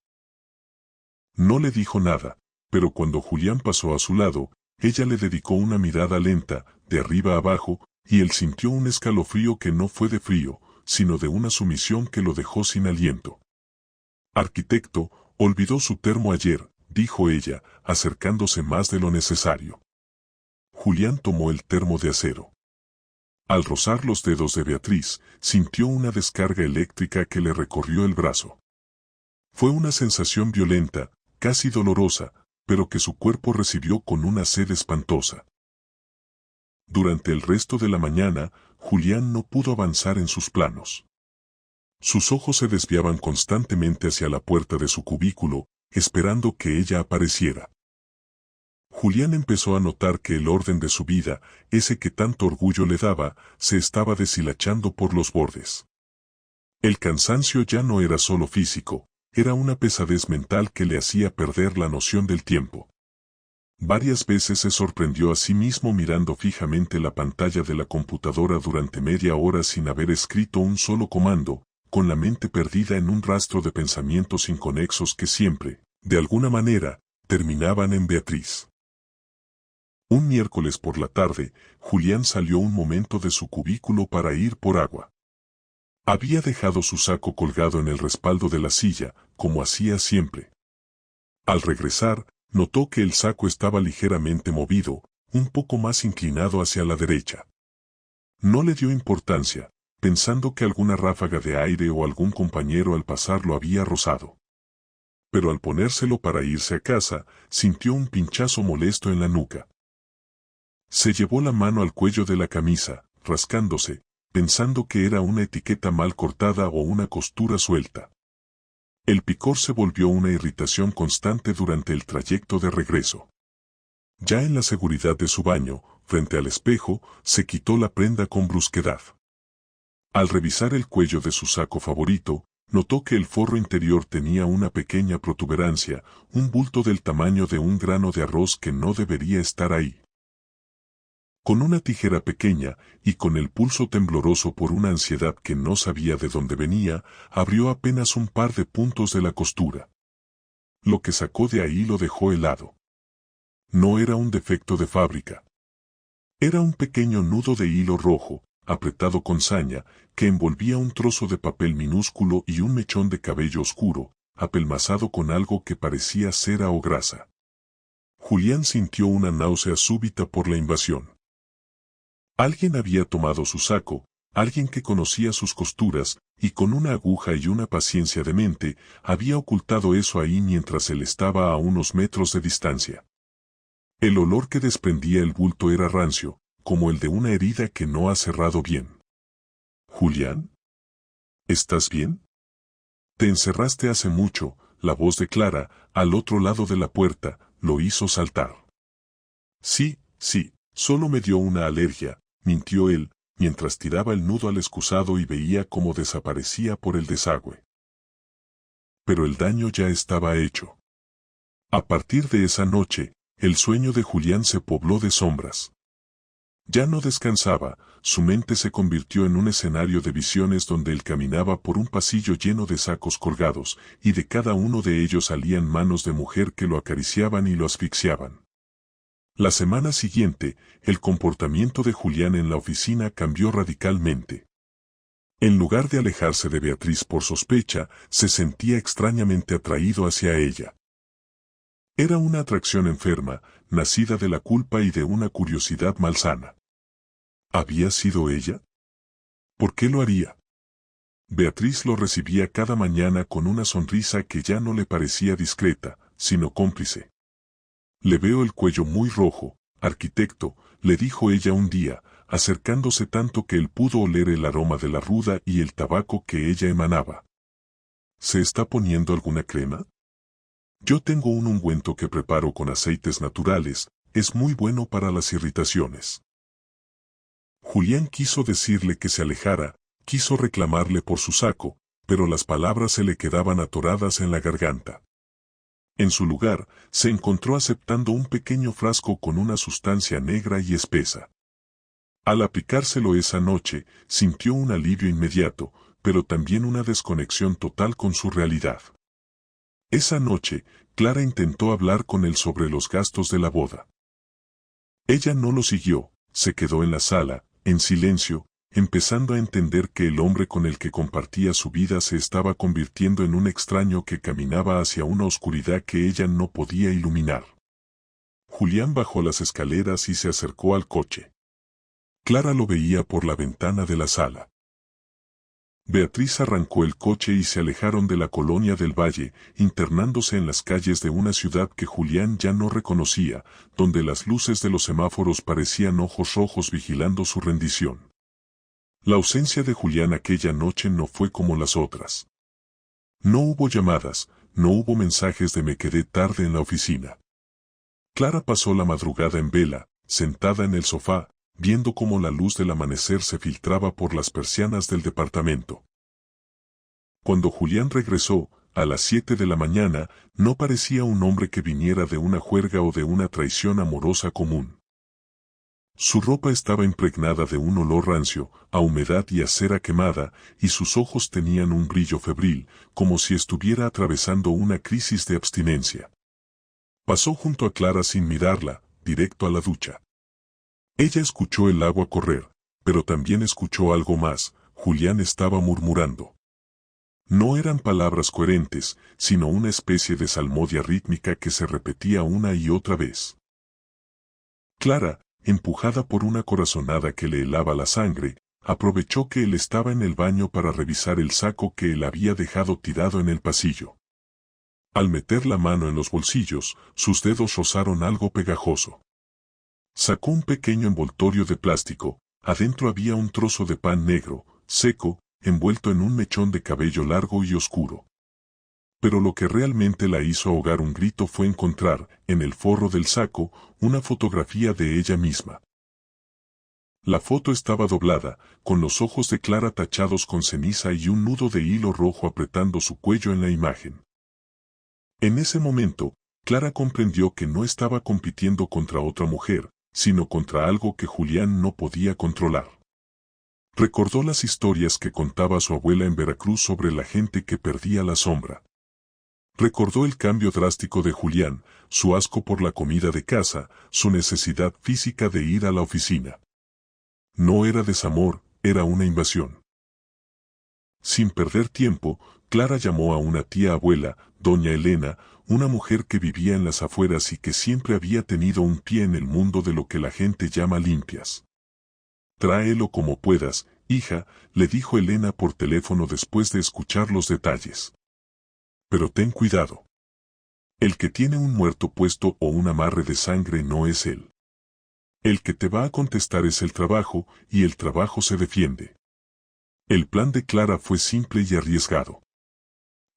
No le dijo nada, pero cuando Julián pasó a su lado, ella le dedicó una mirada lenta, de arriba a abajo, y él sintió un escalofrío que no fue de frío, sino de una sumisión que lo dejó sin aliento. Arquitecto, olvidó su termo ayer, dijo ella, acercándose más de lo necesario. Julián tomó el termo de acero. Al rozar los dedos de Beatriz, sintió una descarga eléctrica que le recorrió el brazo. Fue una sensación violenta, casi dolorosa, pero que su cuerpo recibió con una sed espantosa. Durante el resto de la mañana, Julián no pudo avanzar en sus planos. Sus ojos se desviaban constantemente hacia la puerta de su cubículo, esperando que ella apareciera. Julián empezó a notar que el orden de su vida, ese que tanto orgullo le daba, se estaba deshilachando por los bordes. El cansancio ya no era solo físico, era una pesadez mental que le hacía perder la noción del tiempo. Varias veces se sorprendió a sí mismo mirando fijamente la pantalla de la computadora durante media hora sin haber escrito un solo comando, con la mente perdida en un rastro de pensamientos inconexos que siempre, de alguna manera, terminaban en Beatriz. Un miércoles por la tarde, Julián salió un momento de su cubículo para ir por agua. Había dejado su saco colgado en el respaldo de la silla, como hacía siempre. Al regresar, notó que el saco estaba ligeramente movido, un poco más inclinado hacia la derecha. No le dio importancia, pensando que alguna ráfaga de aire o algún compañero al pasar lo había rozado. Pero al ponérselo para irse a casa, sintió un pinchazo molesto en la nuca. Se llevó la mano al cuello de la camisa, rascándose, pensando que era una etiqueta mal cortada o una costura suelta. El picor se volvió una irritación constante durante el trayecto de regreso. Ya en la seguridad de su baño, frente al espejo, se quitó la prenda con brusquedad. Al revisar el cuello de su saco favorito, notó que el forro interior tenía una pequeña protuberancia, un bulto del tamaño de un grano de arroz que no debería estar ahí. Con una tijera pequeña, y con el pulso tembloroso por una ansiedad que no sabía de dónde venía, abrió apenas un par de puntos de la costura. Lo que sacó de ahí lo dejó helado. No era un defecto de fábrica. Era un pequeño nudo de hilo rojo, apretado con saña, que envolvía un trozo de papel minúsculo y un mechón de cabello oscuro, apelmazado con algo que parecía cera o grasa. Julián sintió una náusea súbita por la invasión. Alguien había tomado su saco, alguien que conocía sus costuras, y con una aguja y una paciencia demente, había ocultado eso ahí mientras él estaba a unos metros de distancia. El olor que desprendía el bulto era rancio, como el de una herida que no ha cerrado bien. «Julián, ¿estás bien? Te encerraste hace mucho», la voz de Clara, al otro lado de la puerta, lo hizo saltar. «Sí, solo me dio una alergia», mintió él, mientras tiraba el nudo al excusado y veía cómo desaparecía por el desagüe. Pero el daño ya estaba hecho. A partir de esa noche, el sueño de Julián se pobló de sombras. Ya no descansaba, su mente se convirtió en un escenario de visiones donde él caminaba por un pasillo lleno de sacos colgados, y de cada uno de ellos salían manos de mujer que lo acariciaban y lo asfixiaban. La semana siguiente, el comportamiento de Julián en la oficina cambió radicalmente. En lugar de alejarse de Beatriz por sospecha, se sentía extrañamente atraído hacia ella. Era una atracción enferma, nacida de la culpa y de una curiosidad malsana. ¿Había sido ella? ¿Por qué lo haría? Beatriz lo recibía cada mañana con una sonrisa que ya no le parecía discreta, sino cómplice. Le veo el cuello muy rojo, arquitecto, le dijo ella un día, acercándose tanto que él pudo oler el aroma de la ruda y el tabaco que ella emanaba. ¿Se está poniendo alguna crema? Yo tengo un ungüento que preparo con aceites naturales, es muy bueno para las irritaciones. Julián quiso decirle que se alejara, quiso reclamarle por su saco, pero las palabras se le quedaban atoradas en la garganta. En su lugar, se encontró aceptando un pequeño frasco con una sustancia negra y espesa. Al aplicárselo esa noche, sintió un alivio inmediato, pero también una desconexión total con su realidad. Esa noche, Clara intentó hablar con él sobre los gastos de la boda. Ella no lo siguió, se quedó en la sala, en silencio, empezando a entender que el hombre con el que compartía su vida se estaba convirtiendo en un extraño que caminaba hacia una oscuridad que ella no podía iluminar. Julián bajó las escaleras y se acercó al coche. Clara lo veía por la ventana de la sala. Beatriz arrancó el coche y se alejaron de la colonia del Valle, internándose en las calles de una ciudad que Julián ya no reconocía, donde las luces de los semáforos parecían ojos rojos vigilando su rendición. La ausencia de Julián aquella noche no fue como las otras. No hubo llamadas, no hubo mensajes de me quedé tarde en la oficina. Clara pasó la madrugada en vela, sentada en el sofá, viendo cómo la luz del amanecer se filtraba por las persianas del departamento. Cuando Julián regresó, a las 7 de la mañana, no parecía un hombre que viniera de una juerga o de una traición amorosa común. Su ropa estaba impregnada de un olor rancio, a humedad y a cera quemada, y sus ojos tenían un brillo febril, como si estuviera atravesando una crisis de abstinencia. Pasó junto a Clara sin mirarla, directo a la ducha. Ella escuchó el agua correr, pero también escuchó algo más. Julián estaba murmurando. No eran palabras coherentes, sino una especie de salmodia rítmica que se repetía una y otra vez. Clara, empujada por una corazonada que le helaba la sangre, aprovechó que él estaba en el baño para revisar el saco que él había dejado tirado en el pasillo. Al meter la mano en los bolsillos, sus dedos rozaron algo pegajoso. Sacó un pequeño envoltorio de plástico, adentro había un trozo de pan negro, seco, envuelto en un mechón de cabello largo y oscuro. Pero lo que realmente la hizo ahogar un grito fue encontrar, en el forro del saco, una fotografía de ella misma. La foto estaba doblada, con los ojos de Clara tachados con ceniza y un nudo de hilo rojo apretando su cuello en la imagen. En ese momento, Clara comprendió que no estaba compitiendo contra otra mujer, sino contra algo que Julián no podía controlar. Recordó las historias que contaba su abuela en Veracruz sobre la gente que perdía la sombra. Recordó el cambio drástico de Julián, su asco por la comida de casa, su necesidad física de ir a la oficina. No era desamor, era una invasión. Sin perder tiempo, Clara llamó a una tía abuela, doña Elena, una mujer que vivía en las afueras y que siempre había tenido un pie en el mundo de lo que la gente llama limpias. Tráelo como puedas, hija, le dijo Elena por teléfono después de escuchar los detalles. Pero ten cuidado. El que tiene un muerto puesto o un amarre de sangre no es él. El que te va a contestar es el trabajo, y el trabajo se defiende. El plan de Clara fue simple y arriesgado.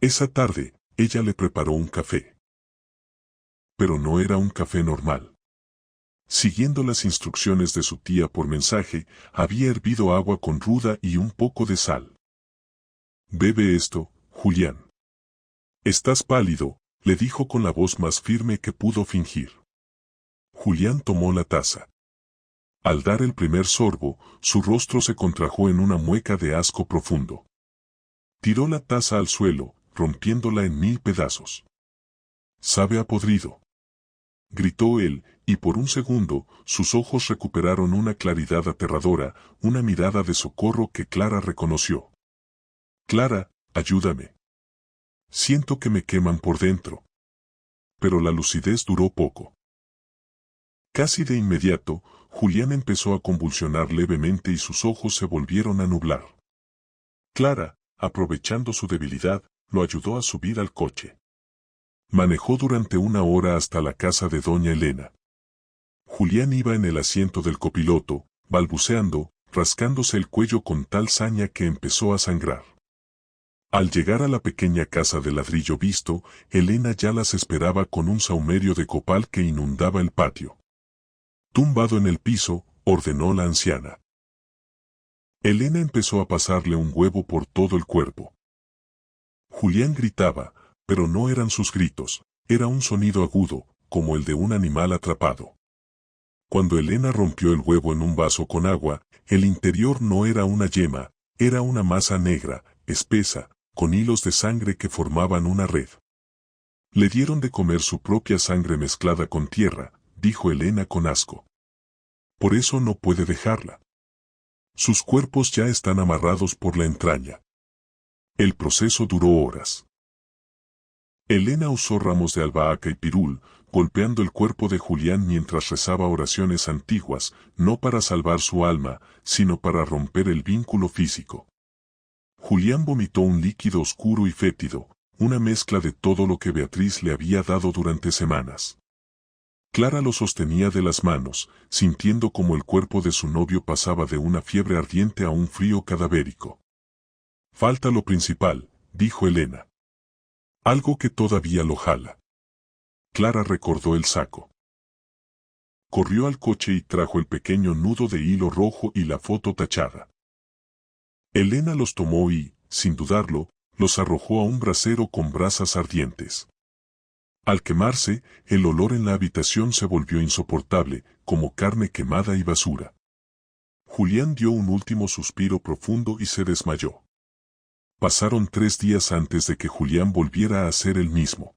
Esa tarde, ella le preparó un café. Pero no era un café normal. Siguiendo las instrucciones de su tía por mensaje, había hervido agua con ruda y un poco de sal. Bebe esto, Julián. Estás pálido, le dijo con la voz más firme que pudo fingir. Julián tomó la taza. Al dar el primer sorbo, su rostro se contrajo en una mueca de asco profundo. Tiró la taza al suelo, rompiéndola en 1000 pedazos. «Sabe a podrido», gritó él, y por un segundo, sus ojos recuperaron una claridad aterradora, una mirada de socorro que Clara reconoció. Clara, ayúdame. Siento que me queman por dentro. Pero la lucidez duró poco. Casi de inmediato, Julián empezó a convulsionar levemente y sus ojos se volvieron a nublar. Clara, aprovechando su debilidad, lo ayudó a subir al coche. Manejó durante 1 hora hasta la casa de doña Elena. Julián iba en el asiento del copiloto, balbuceando, rascándose el cuello con tal saña que empezó a sangrar. Al llegar a la pequeña casa de ladrillo visto, Elena ya las esperaba con un sahumerio de copal que inundaba el patio. Tumbado en el piso, ordenó la anciana. Elena empezó a pasarle un huevo por todo el cuerpo. Julián gritaba, pero no eran sus gritos, era un sonido agudo, como el de un animal atrapado. Cuando Elena rompió el huevo en un vaso con agua, el interior no era una yema, era una masa negra, espesa, con hilos de sangre que formaban una red. Le dieron de comer su propia sangre mezclada con tierra, dijo Elena con asco. Por eso no puede dejarla. Sus cuerpos ya están amarrados por la entraña. El proceso duró horas. Elena usó ramos de albahaca y pirul, golpeando el cuerpo de Julián mientras rezaba oraciones antiguas, no para salvar su alma, sino para romper el vínculo físico. Julián vomitó un líquido oscuro y fétido, una mezcla de todo lo que Beatriz le había dado durante semanas. Clara lo sostenía de las manos, sintiendo como el cuerpo de su novio pasaba de una fiebre ardiente a un frío cadavérico. Falta lo principal, dijo Elena. Algo que todavía lo jala. Clara recordó el saco. Corrió al coche y trajo el pequeño nudo de hilo rojo y la foto tachada. Elena los tomó y, sin dudarlo, los arrojó a un brasero con brasas ardientes. Al quemarse, el olor en la habitación se volvió insoportable, como carne quemada y basura. Julián dio un último suspiro profundo y se desmayó. Pasaron 3 días antes de que Julián volviera a ser el mismo.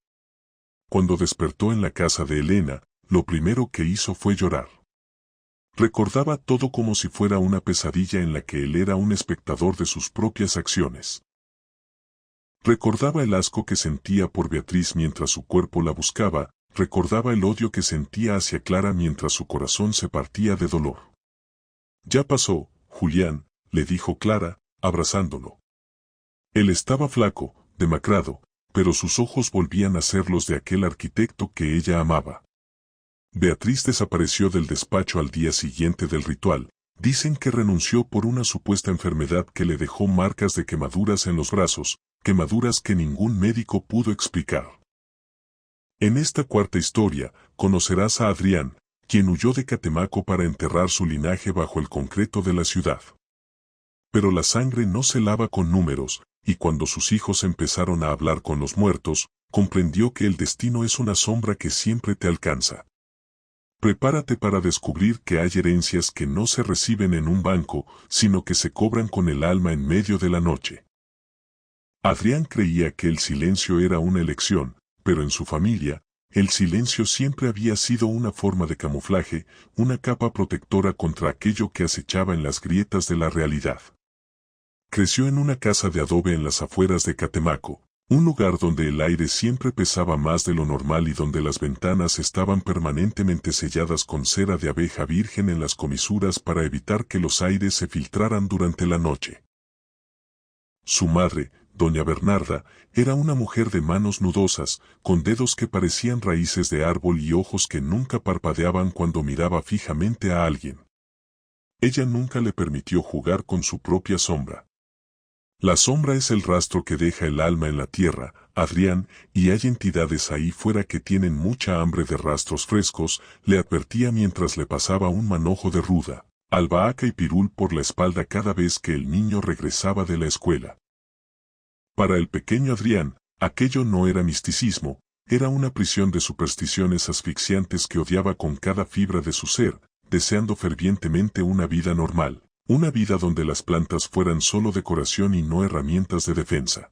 Cuando despertó en la casa de Elena, lo primero que hizo fue llorar. Recordaba todo como si fuera una pesadilla en la que él era un espectador de sus propias acciones. Recordaba el asco que sentía por Beatriz mientras su cuerpo la buscaba, recordaba el odio que sentía hacia Clara mientras su corazón se partía de dolor. Ya pasó, Julián, le dijo Clara, abrazándolo. Él estaba flaco, demacrado, pero sus ojos volvían a ser los de aquel arquitecto que ella amaba. Beatriz desapareció del despacho al día siguiente del ritual. Dicen que renunció por una supuesta enfermedad que le dejó marcas de quemaduras en los brazos, quemaduras que ningún médico pudo explicar. En esta cuarta historia, conocerás a Adrián, quien huyó de Catemaco para enterrar su linaje bajo el concreto de la ciudad. Pero la sangre no se lava con números, y cuando sus hijos empezaron a hablar con los muertos, comprendió que el destino es una sombra que siempre te alcanza. Prepárate para descubrir que hay herencias que no se reciben en un banco, sino que se cobran con el alma en medio de la noche. Adrián creía que el silencio era una elección, pero en su familia, el silencio siempre había sido una forma de camuflaje, una capa protectora contra aquello que acechaba en las grietas de la realidad. Creció en una casa de adobe en las afueras de Catemaco, un lugar donde el aire siempre pesaba más de lo normal y donde las ventanas estaban permanentemente selladas con cera de abeja virgen en las comisuras para evitar que los aires se filtraran durante la noche. Su madre, doña Bernarda, era una mujer de manos nudosas, con dedos que parecían raíces de árbol y ojos que nunca parpadeaban cuando miraba fijamente a alguien. Ella nunca le permitió jugar con su propia sombra. La sombra es el rastro que deja el alma en la tierra, Adrián, y hay entidades ahí fuera que tienen mucha hambre de rastros frescos, le advertía mientras le pasaba un manojo de ruda, albahaca y pirul por la espalda cada vez que el niño regresaba de la escuela. Para el pequeño Adrián, aquello no era misticismo, era una prisión de supersticiones asfixiantes que odiaba con cada fibra de su ser, deseando fervientemente una vida normal. Una vida donde las plantas fueran solo decoración y no herramientas de defensa.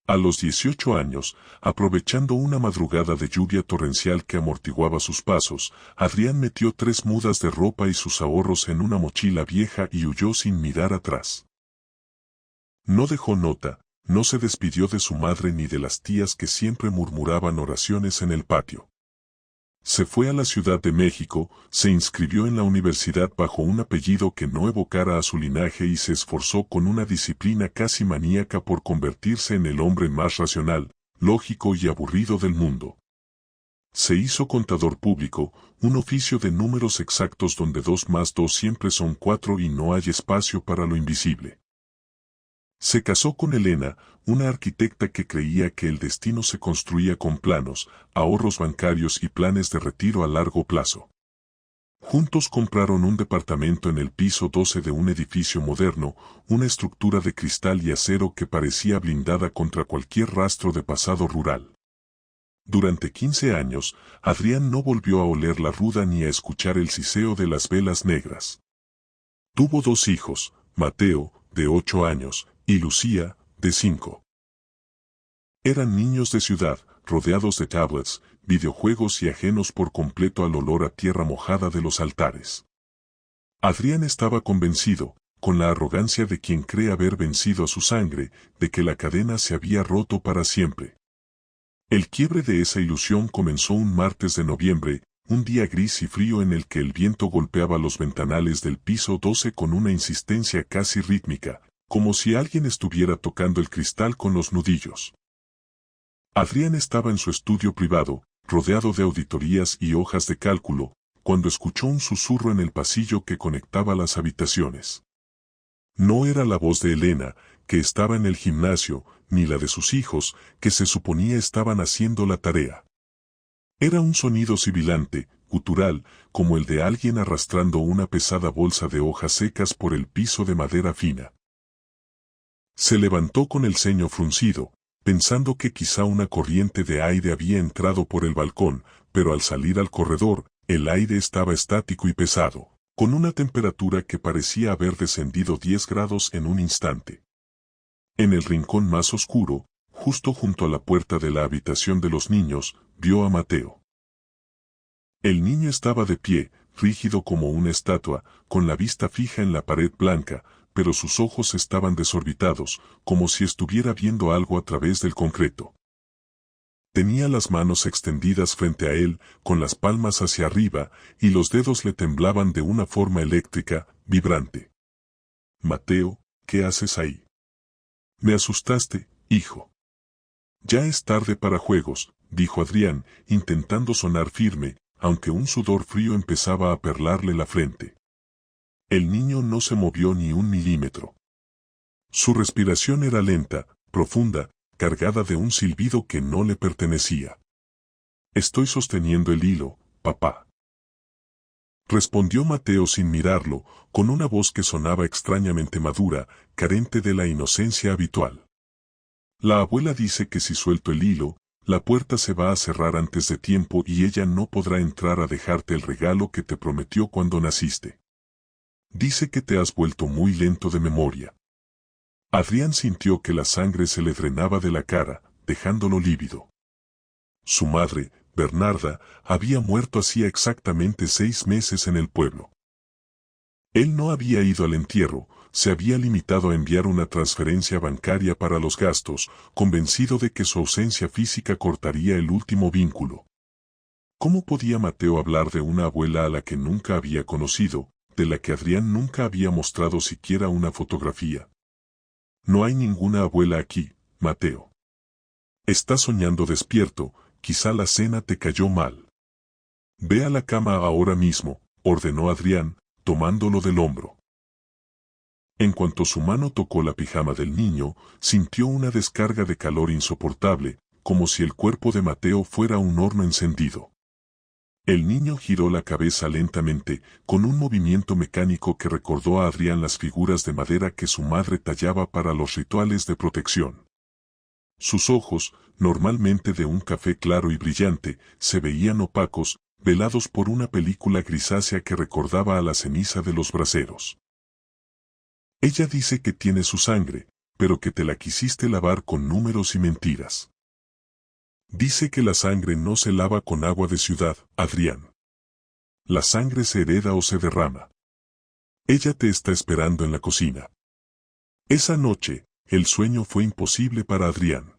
A los 18 años, aprovechando una madrugada de lluvia torrencial que amortiguaba sus pasos, Adrián metió 3 mudas de ropa y sus ahorros en una mochila vieja y huyó sin mirar atrás. No dejó nota, no se despidió de su madre ni de las tías que siempre murmuraban oraciones en el patio. Se fue a la Ciudad de México, se inscribió en la universidad bajo un apellido que no evocara a su linaje y se esforzó con una disciplina casi maníaca por convertirse en el hombre más racional, lógico y aburrido del mundo. Se hizo contador público, un oficio de números exactos donde 2 más 2 siempre son 4 y no hay espacio para lo invisible. Se casó con Elena, una arquitecta que creía que el destino se construía con planos, ahorros bancarios y planes de retiro a largo plazo. Juntos compraron un departamento en el piso 12 de un edificio moderno, una estructura de cristal y acero que parecía blindada contra cualquier rastro de pasado rural. Durante 15 años, Adrián no volvió a oler la ruda ni a escuchar el siseo de las velas negras. Tuvo 2 hijos, Mateo, de 8 años, y Lucía, de 5. Eran niños de ciudad, rodeados de tablets, videojuegos y ajenos por completo al olor a tierra mojada de los altares. Adrián estaba convencido, con la arrogancia de quien cree haber vencido a su sangre, de que la cadena se había roto para siempre. El quiebre de esa ilusión comenzó un martes de noviembre, un día gris y frío en el que el viento golpeaba los ventanales del piso 12 con una insistencia casi rítmica, como si alguien estuviera tocando el cristal con los nudillos. Adrián estaba en su estudio privado, rodeado de auditorías y hojas de cálculo, cuando escuchó un susurro en el pasillo que conectaba las habitaciones. No era la voz de Elena, que estaba en el gimnasio, ni la de sus hijos, que se suponía estaban haciendo la tarea. Era un sonido sibilante, gutural, como el de alguien arrastrando una pesada bolsa de hojas secas por el piso de madera fina. Se levantó con el ceño fruncido, pensando que quizá una corriente de aire había entrado por el balcón, pero al salir al corredor, el aire estaba estático y pesado, con una temperatura que parecía haber descendido 10 grados en un instante. En el rincón más oscuro, justo junto a la puerta de la habitación de los niños, vio a Mateo. El niño estaba de pie, rígido como una estatua, con la vista fija en la pared blanca, pero sus ojos estaban desorbitados, como si estuviera viendo algo a través del concreto. Tenía las manos extendidas frente a él, con las palmas hacia arriba, y los dedos le temblaban de una forma eléctrica, vibrante. Mateo, ¿qué haces ahí? Me asustaste, hijo. Ya es tarde para juegos, dijo Adrián, intentando sonar firme, aunque un sudor frío empezaba a perlarle la frente. El niño no se movió ni un milímetro. Su respiración era lenta, profunda, cargada de un silbido que no le pertenecía. Estoy sosteniendo el hilo, papá. Respondió Mateo sin mirarlo, con una voz que sonaba extrañamente madura, carente de la inocencia habitual. La abuela dice que si suelto el hilo, la puerta se va a cerrar antes de tiempo y ella no podrá entrar a dejarte el regalo que te prometió cuando naciste. Dice que te has vuelto muy lento de memoria. Adrián sintió que la sangre se le drenaba de la cara, dejándolo lívido. Su madre, Bernarda, había muerto hacía exactamente 6 meses en el pueblo. Él no había ido al entierro, se había limitado a enviar una transferencia bancaria para los gastos, convencido de que su ausencia física cortaría el último vínculo. ¿Cómo podía Mateo hablar de una abuela a la que nunca había conocido, de la que Adrián nunca había mostrado siquiera una fotografía? No hay ninguna abuela aquí, Mateo. Estás soñando despierto, quizá la cena te cayó mal. Ve a la cama ahora mismo, ordenó Adrián, tomándolo del hombro. En cuanto su mano tocó la pijama del niño, sintió una descarga de calor insoportable, como si el cuerpo de Mateo fuera un horno encendido. El niño giró la cabeza lentamente, con un movimiento mecánico que recordó a Adrián las figuras de madera que su madre tallaba para los rituales de protección. Sus ojos, normalmente de un café claro y brillante, se veían opacos, velados por una película grisácea que recordaba a la ceniza de los braseros. Ella dice que tiene su sangre, pero que te la quisiste lavar con números y mentiras. Dice que la sangre no se lava con agua de ciudad, Adrián. La sangre se hereda o se derrama. Ella te está esperando en la cocina. Esa noche, el sueño fue imposible para Adrián.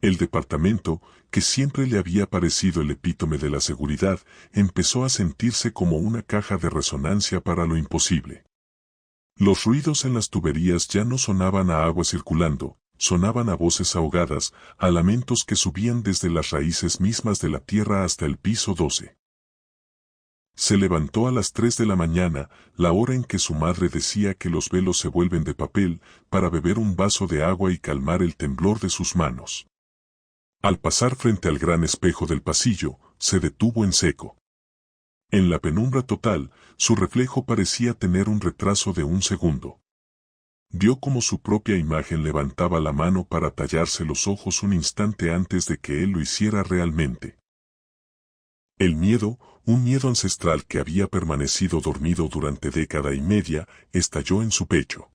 El departamento, que siempre le había parecido el epítome de la seguridad, empezó a sentirse como una caja de resonancia para lo imposible. Los ruidos en las tuberías ya no sonaban a agua circulando, sonaban a voces ahogadas, a lamentos que subían desde las raíces mismas de la tierra hasta el piso 12. Se levantó a las 3 de la mañana, la hora en que su madre decía que los velos se vuelven de papel, para beber un vaso de agua y calmar el temblor de sus manos. Al pasar frente al gran espejo del pasillo, se detuvo en seco. En la penumbra total, su reflejo parecía tener un retraso de un segundo. Vio como su propia imagen levantaba la mano para tallarse los ojos un instante antes de que él lo hiciera realmente. El miedo, un miedo ancestral que había permanecido dormido durante década y media, estalló en su pecho.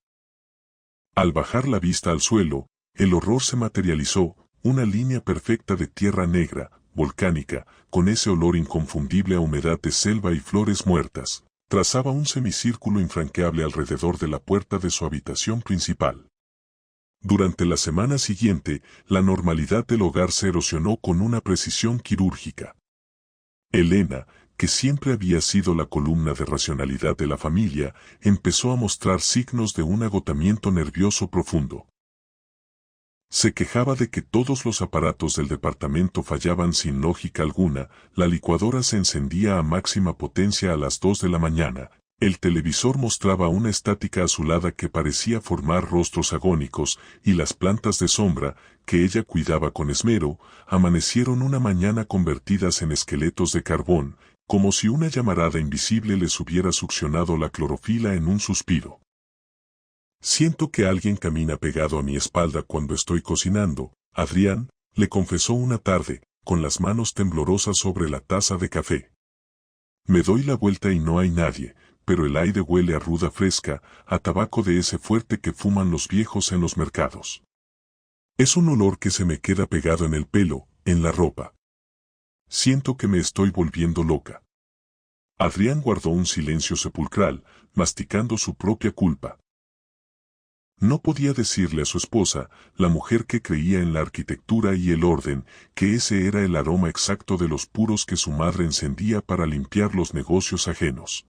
Al bajar la vista al suelo, el horror se materializó, una línea perfecta de tierra negra, volcánica, con ese olor inconfundible a humedad de selva y flores muertas, trazaba un semicírculo infranqueable alrededor de la puerta de su habitación principal. Durante la semana siguiente, la normalidad del hogar se erosionó con una precisión quirúrgica. Elena, que siempre había sido la columna de racionalidad de la familia, empezó a mostrar signos de un agotamiento nervioso profundo. Se quejaba de que todos los aparatos del departamento fallaban sin lógica alguna, la licuadora se encendía a máxima potencia a las 2 de la mañana, el televisor mostraba una estática azulada que parecía formar rostros agónicos, y las plantas de sombra, que ella cuidaba con esmero, amanecieron una mañana convertidas en esqueletos de carbón, como si una llamarada invisible les hubiera succionado la clorofila en un suspiro. Siento que alguien camina pegado a mi espalda cuando estoy cocinando, Adrián, le confesó una tarde, con las manos temblorosas sobre la taza de café. Me doy la vuelta y no hay nadie, pero el aire huele a ruda fresca, a tabaco de ese fuerte que fuman los viejos en los mercados. Es un olor que se me queda pegado en el pelo, en la ropa. Siento que me estoy volviendo loca. Adrián guardó un silencio sepulcral, masticando su propia culpa. No podía decirle a su esposa, la mujer que creía en la arquitectura y el orden, que ese era el aroma exacto de los puros que su madre encendía para limpiar los negocios ajenos.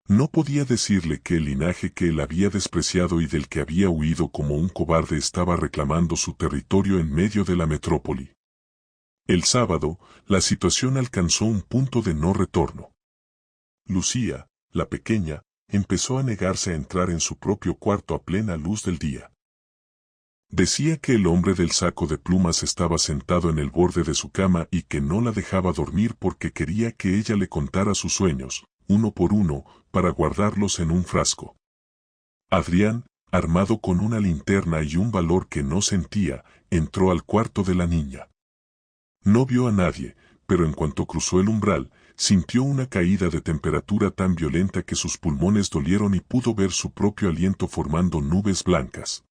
No podía decirle que el linaje que él había despreciado y del que había huido como un cobarde estaba reclamando su territorio en medio de la metrópoli. El sábado, la situación alcanzó un punto de no retorno. Lucía, la pequeña, empezó a negarse a entrar en su propio cuarto a plena luz del día. Decía que el hombre del saco de plumas estaba sentado en el borde de su cama y que no la dejaba dormir porque quería que ella le contara sus sueños, uno por uno, para guardarlos en un frasco. Adrián, armado con una linterna y un valor que no sentía, entró al cuarto de la niña. No vio a nadie, pero en cuanto cruzó el umbral, sintió una caída de temperatura tan violenta que sus pulmones dolieron y pudo ver su propio aliento formando nubes blancas.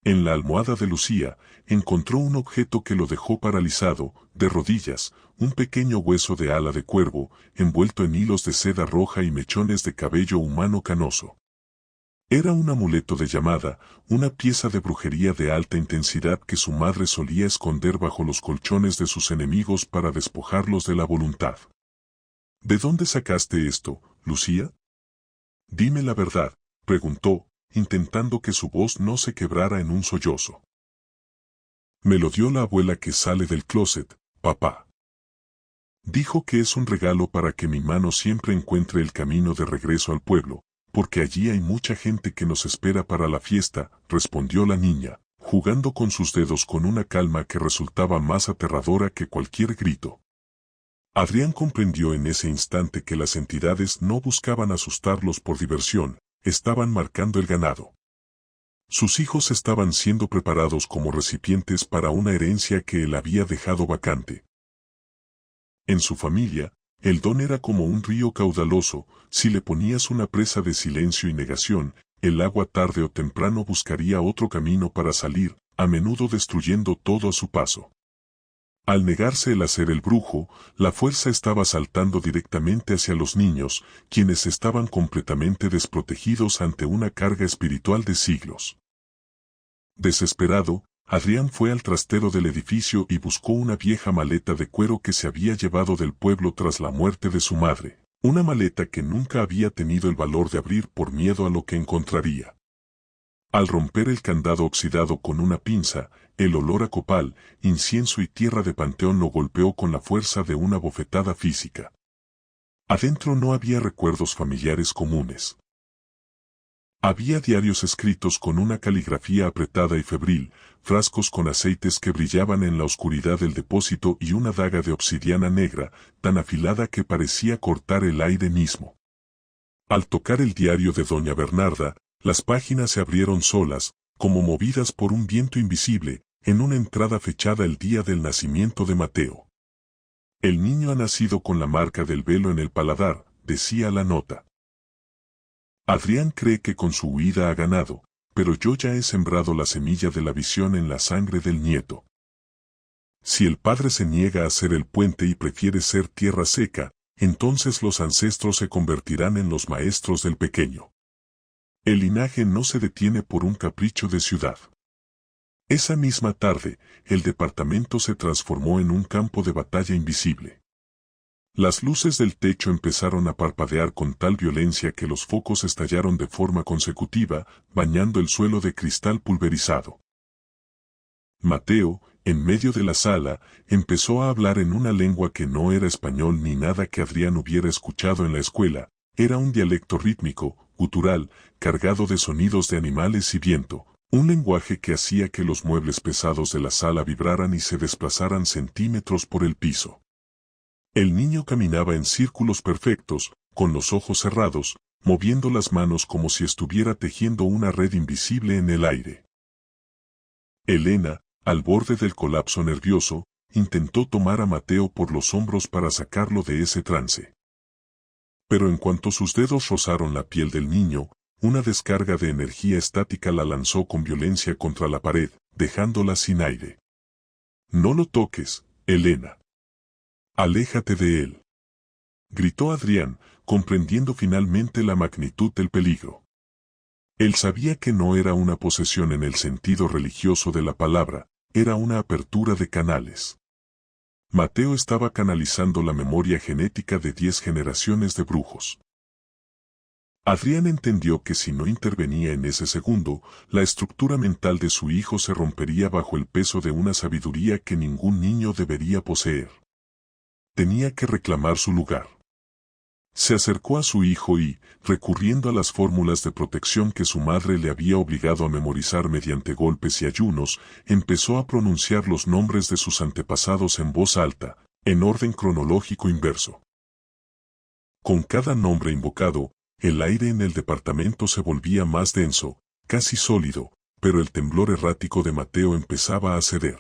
En la almohada de Lucía, encontró un objeto que lo dejó paralizado, de rodillas, un pequeño hueso de ala de cuervo, envuelto en hilos de seda roja y mechones de cabello humano canoso. Era un amuleto de llamada, una pieza de brujería de alta intensidad que su madre solía esconder bajo los colchones de sus enemigos para despojarlos de la voluntad. ¿De dónde sacaste esto, Lucía? Dime la verdad, preguntó, intentando que su voz no se quebrara en un sollozo. Me lo dio la abuela que sale del closet, papá. Dijo que es un regalo para que mi mano siempre encuentre el camino de regreso al pueblo, porque allí hay mucha gente que nos espera para la fiesta, respondió la niña, jugando con sus dedos con una calma que resultaba más aterradora que cualquier grito. Adrián comprendió en ese instante que las entidades no buscaban asustarlos por diversión, estaban marcando el ganado. Sus hijos estaban siendo preparados como recipientes para una herencia que él había dejado vacante. En su familia, el don era como un río caudaloso, si le ponías una presa de silencio y negación, el agua tarde o temprano buscaría otro camino para salir, a menudo destruyendo todo a su paso. Al negarse el hacer el brujo, la fuerza estaba saltando directamente hacia los niños, quienes estaban completamente desprotegidos ante una carga espiritual de siglos. Desesperado, Adrián fue al trastero del edificio y buscó una vieja maleta de cuero que se había llevado del pueblo tras la muerte de su madre, una maleta que nunca había tenido el valor de abrir por miedo a lo que encontraría. Al romper el candado oxidado con una pinza, el olor a copal, incienso y tierra de panteón lo golpeó con la fuerza de una bofetada física. Adentro no había recuerdos familiares comunes. Había diarios escritos con una caligrafía apretada y febril, frascos con aceites que brillaban en la oscuridad del depósito y una daga de obsidiana negra, tan afilada que parecía cortar el aire mismo. Al tocar el diario de doña Bernarda, las páginas se abrieron solas, como movidas por un viento invisible, en una entrada fechada el día del nacimiento de Mateo. El niño ha nacido con la marca del velo en el paladar, decía la nota. Adrián cree que con su huida ha ganado, pero yo ya he sembrado la semilla de la visión en la sangre del nieto. Si el padre se niega a hacer el puente y prefiere ser tierra seca, entonces los ancestros se convertirán en los maestros del pequeño. El linaje no se detiene por un capricho de ciudad. Esa misma tarde, el departamento se transformó en un campo de batalla invisible. Las luces del techo empezaron a parpadear con tal violencia que los focos estallaron de forma consecutiva, bañando el suelo de cristal pulverizado. Mateo, en medio de la sala, empezó a hablar en una lengua que no era español ni nada que Adrián hubiera escuchado en la escuela, era un dialecto rítmico, gutural, cargado de sonidos de animales y viento, un lenguaje que hacía que los muebles pesados de la sala vibraran y se desplazaran centímetros por el piso. El niño caminaba en círculos perfectos, con los ojos cerrados, moviendo las manos como si estuviera tejiendo una red invisible en el aire. Elena, al borde del colapso nervioso, intentó tomar a Mateo por los hombros para sacarlo de ese trance. Pero en cuanto sus dedos rozaron la piel del niño, una descarga de energía estática la lanzó con violencia contra la pared, dejándola sin aire. «No lo toques, Elena. Aléjate de él», gritó Adrián, comprendiendo finalmente la magnitud del peligro. Él sabía que no era una posesión en el sentido religioso de la palabra, era una apertura de canales. Mateo estaba canalizando la memoria genética de 10 generaciones de brujos. Adrián entendió que si no intervenía en ese segundo, la estructura mental de su hijo se rompería bajo el peso de una sabiduría que ningún niño debería poseer. Tenía que reclamar su lugar. Se acercó a su hijo y, recurriendo a las fórmulas de protección que su madre le había obligado a memorizar mediante golpes y ayunos, empezó a pronunciar los nombres de sus antepasados en voz alta, en orden cronológico inverso. Con cada nombre invocado, el aire en el departamento se volvía más denso, casi sólido, pero el temblor errático de Mateo empezaba a ceder.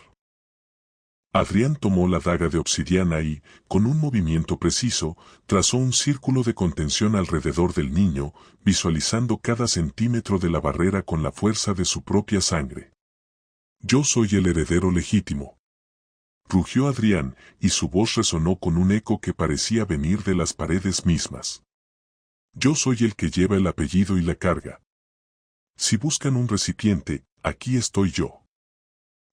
Adrián tomó la daga de obsidiana y, con un movimiento preciso, trazó un círculo de contención alrededor del niño, visualizando cada centímetro de la barrera con la fuerza de su propia sangre. «Yo soy el heredero legítimo», rugió Adrián, y su voz resonó con un eco que parecía venir de las paredes mismas. «Yo soy el que lleva el apellido y la carga. Si buscan un recipiente, aquí estoy yo.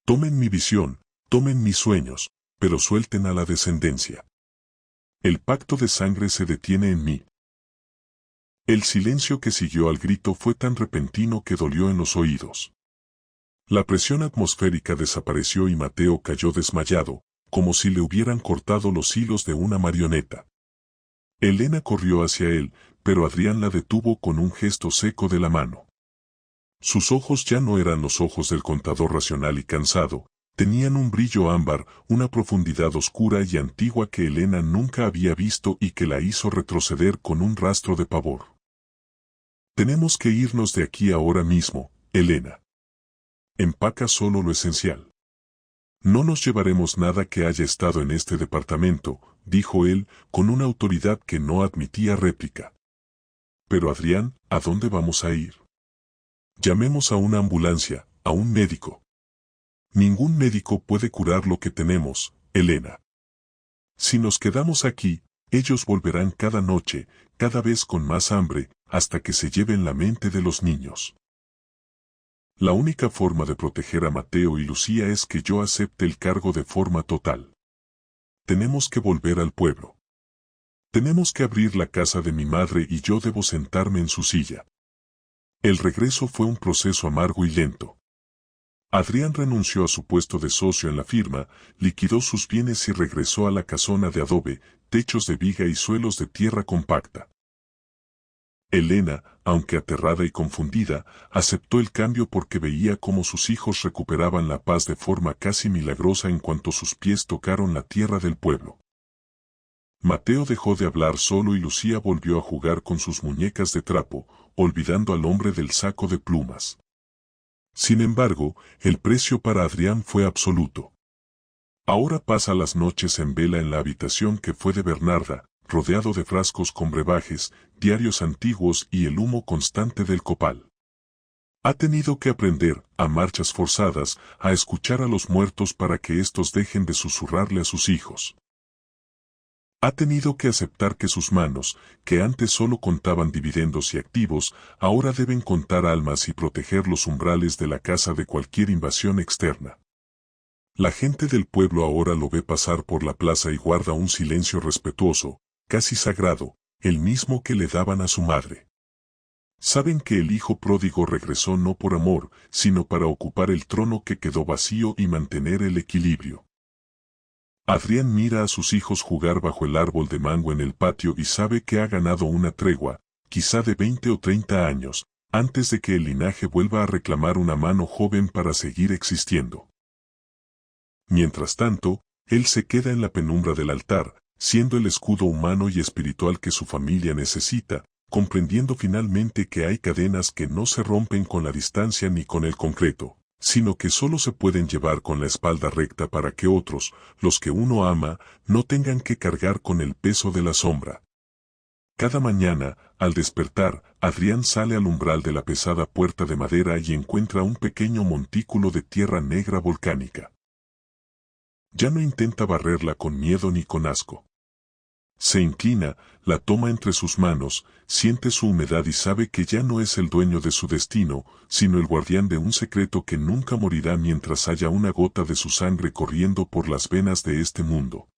Tomen mi visión, tomen mis sueños, pero suelten a la descendencia. El pacto de sangre se detiene en mí». El silencio que siguió al grito fue tan repentino que dolió en los oídos. La presión atmosférica desapareció y Mateo cayó desmayado, como si le hubieran cortado los hilos de una marioneta. Elena corrió hacia él, pero Adrián la detuvo con un gesto seco de la mano. Sus ojos ya no eran los ojos del contador racional y cansado, tenían un brillo ámbar, una profundidad oscura y antigua que Elena nunca había visto y que la hizo retroceder con un rastro de pavor. «Tenemos que irnos de aquí ahora mismo, Elena. Empaca solo lo esencial. No nos llevaremos nada que haya estado en este departamento», dijo él, con una autoridad que no admitía réplica. «Pero Adrián, ¿a dónde vamos a ir? Llamemos a una ambulancia, a un médico». «Ningún médico puede curar lo que tenemos, Elena. Si nos quedamos aquí, ellos volverán cada noche, cada vez con más hambre, hasta que se lleven la mente de los niños». La única forma de proteger a Mateo y Lucía es que yo acepte el cargo de forma total. Tenemos que volver al pueblo. Tenemos que abrir la casa de mi madre y yo debo sentarme en su silla. El regreso fue un proceso amargo y lento. Adrián renunció a su puesto de socio en la firma, liquidó sus bienes y regresó a la casona de adobe, techos de viga y suelos de tierra compacta. Elena, aunque aterrada y confundida, aceptó el cambio porque veía cómo sus hijos recuperaban la paz de forma casi milagrosa en cuanto sus pies tocaron la tierra del pueblo. Mateo dejó de hablar solo y Lucía volvió a jugar con sus muñecas de trapo, olvidando al hombre del saco de plumas. Sin embargo, el precio para Adrián fue absoluto. Ahora pasa las noches en vela en la habitación que fue de Bernarda, rodeado de frascos con brebajes, diarios antiguos y el humo constante del copal. Ha tenido que aprender, a marchas forzadas, a escuchar a los muertos para que éstos dejen de susurrarle a sus hijos. Ha tenido que aceptar que sus manos, que antes solo contaban dividendos y activos, ahora deben contar almas y proteger los umbrales de la casa de cualquier invasión externa. La gente del pueblo ahora lo ve pasar por la plaza y guarda un silencio respetuoso, casi sagrado, el mismo que le daban a su madre. Saben que el hijo pródigo regresó no por amor, sino para ocupar el trono que quedó vacío y mantener el equilibrio. Adrián mira a sus hijos jugar bajo el árbol de mango en el patio y sabe que ha ganado una tregua, quizá de 20 o 30 años, antes de que el linaje vuelva a reclamar una mano joven para seguir existiendo. Mientras tanto, él se queda en la penumbra del altar, siendo el escudo humano y espiritual que su familia necesita, comprendiendo finalmente que hay cadenas que no se rompen con la distancia ni con el concreto, sino que solo se pueden llevar con la espalda recta para que otros, los que uno ama, no tengan que cargar con el peso de la sombra. Cada mañana, al despertar, Adrián sale al umbral de la pesada puerta de madera y encuentra un pequeño montículo de tierra negra volcánica. Ya no intenta barrerla con miedo ni con asco. Se inclina, la toma entre sus manos, siente su humedad y sabe que ya no es el dueño de su destino, sino el guardián de un secreto que nunca morirá mientras haya una gota de su sangre corriendo por las venas de este mundo.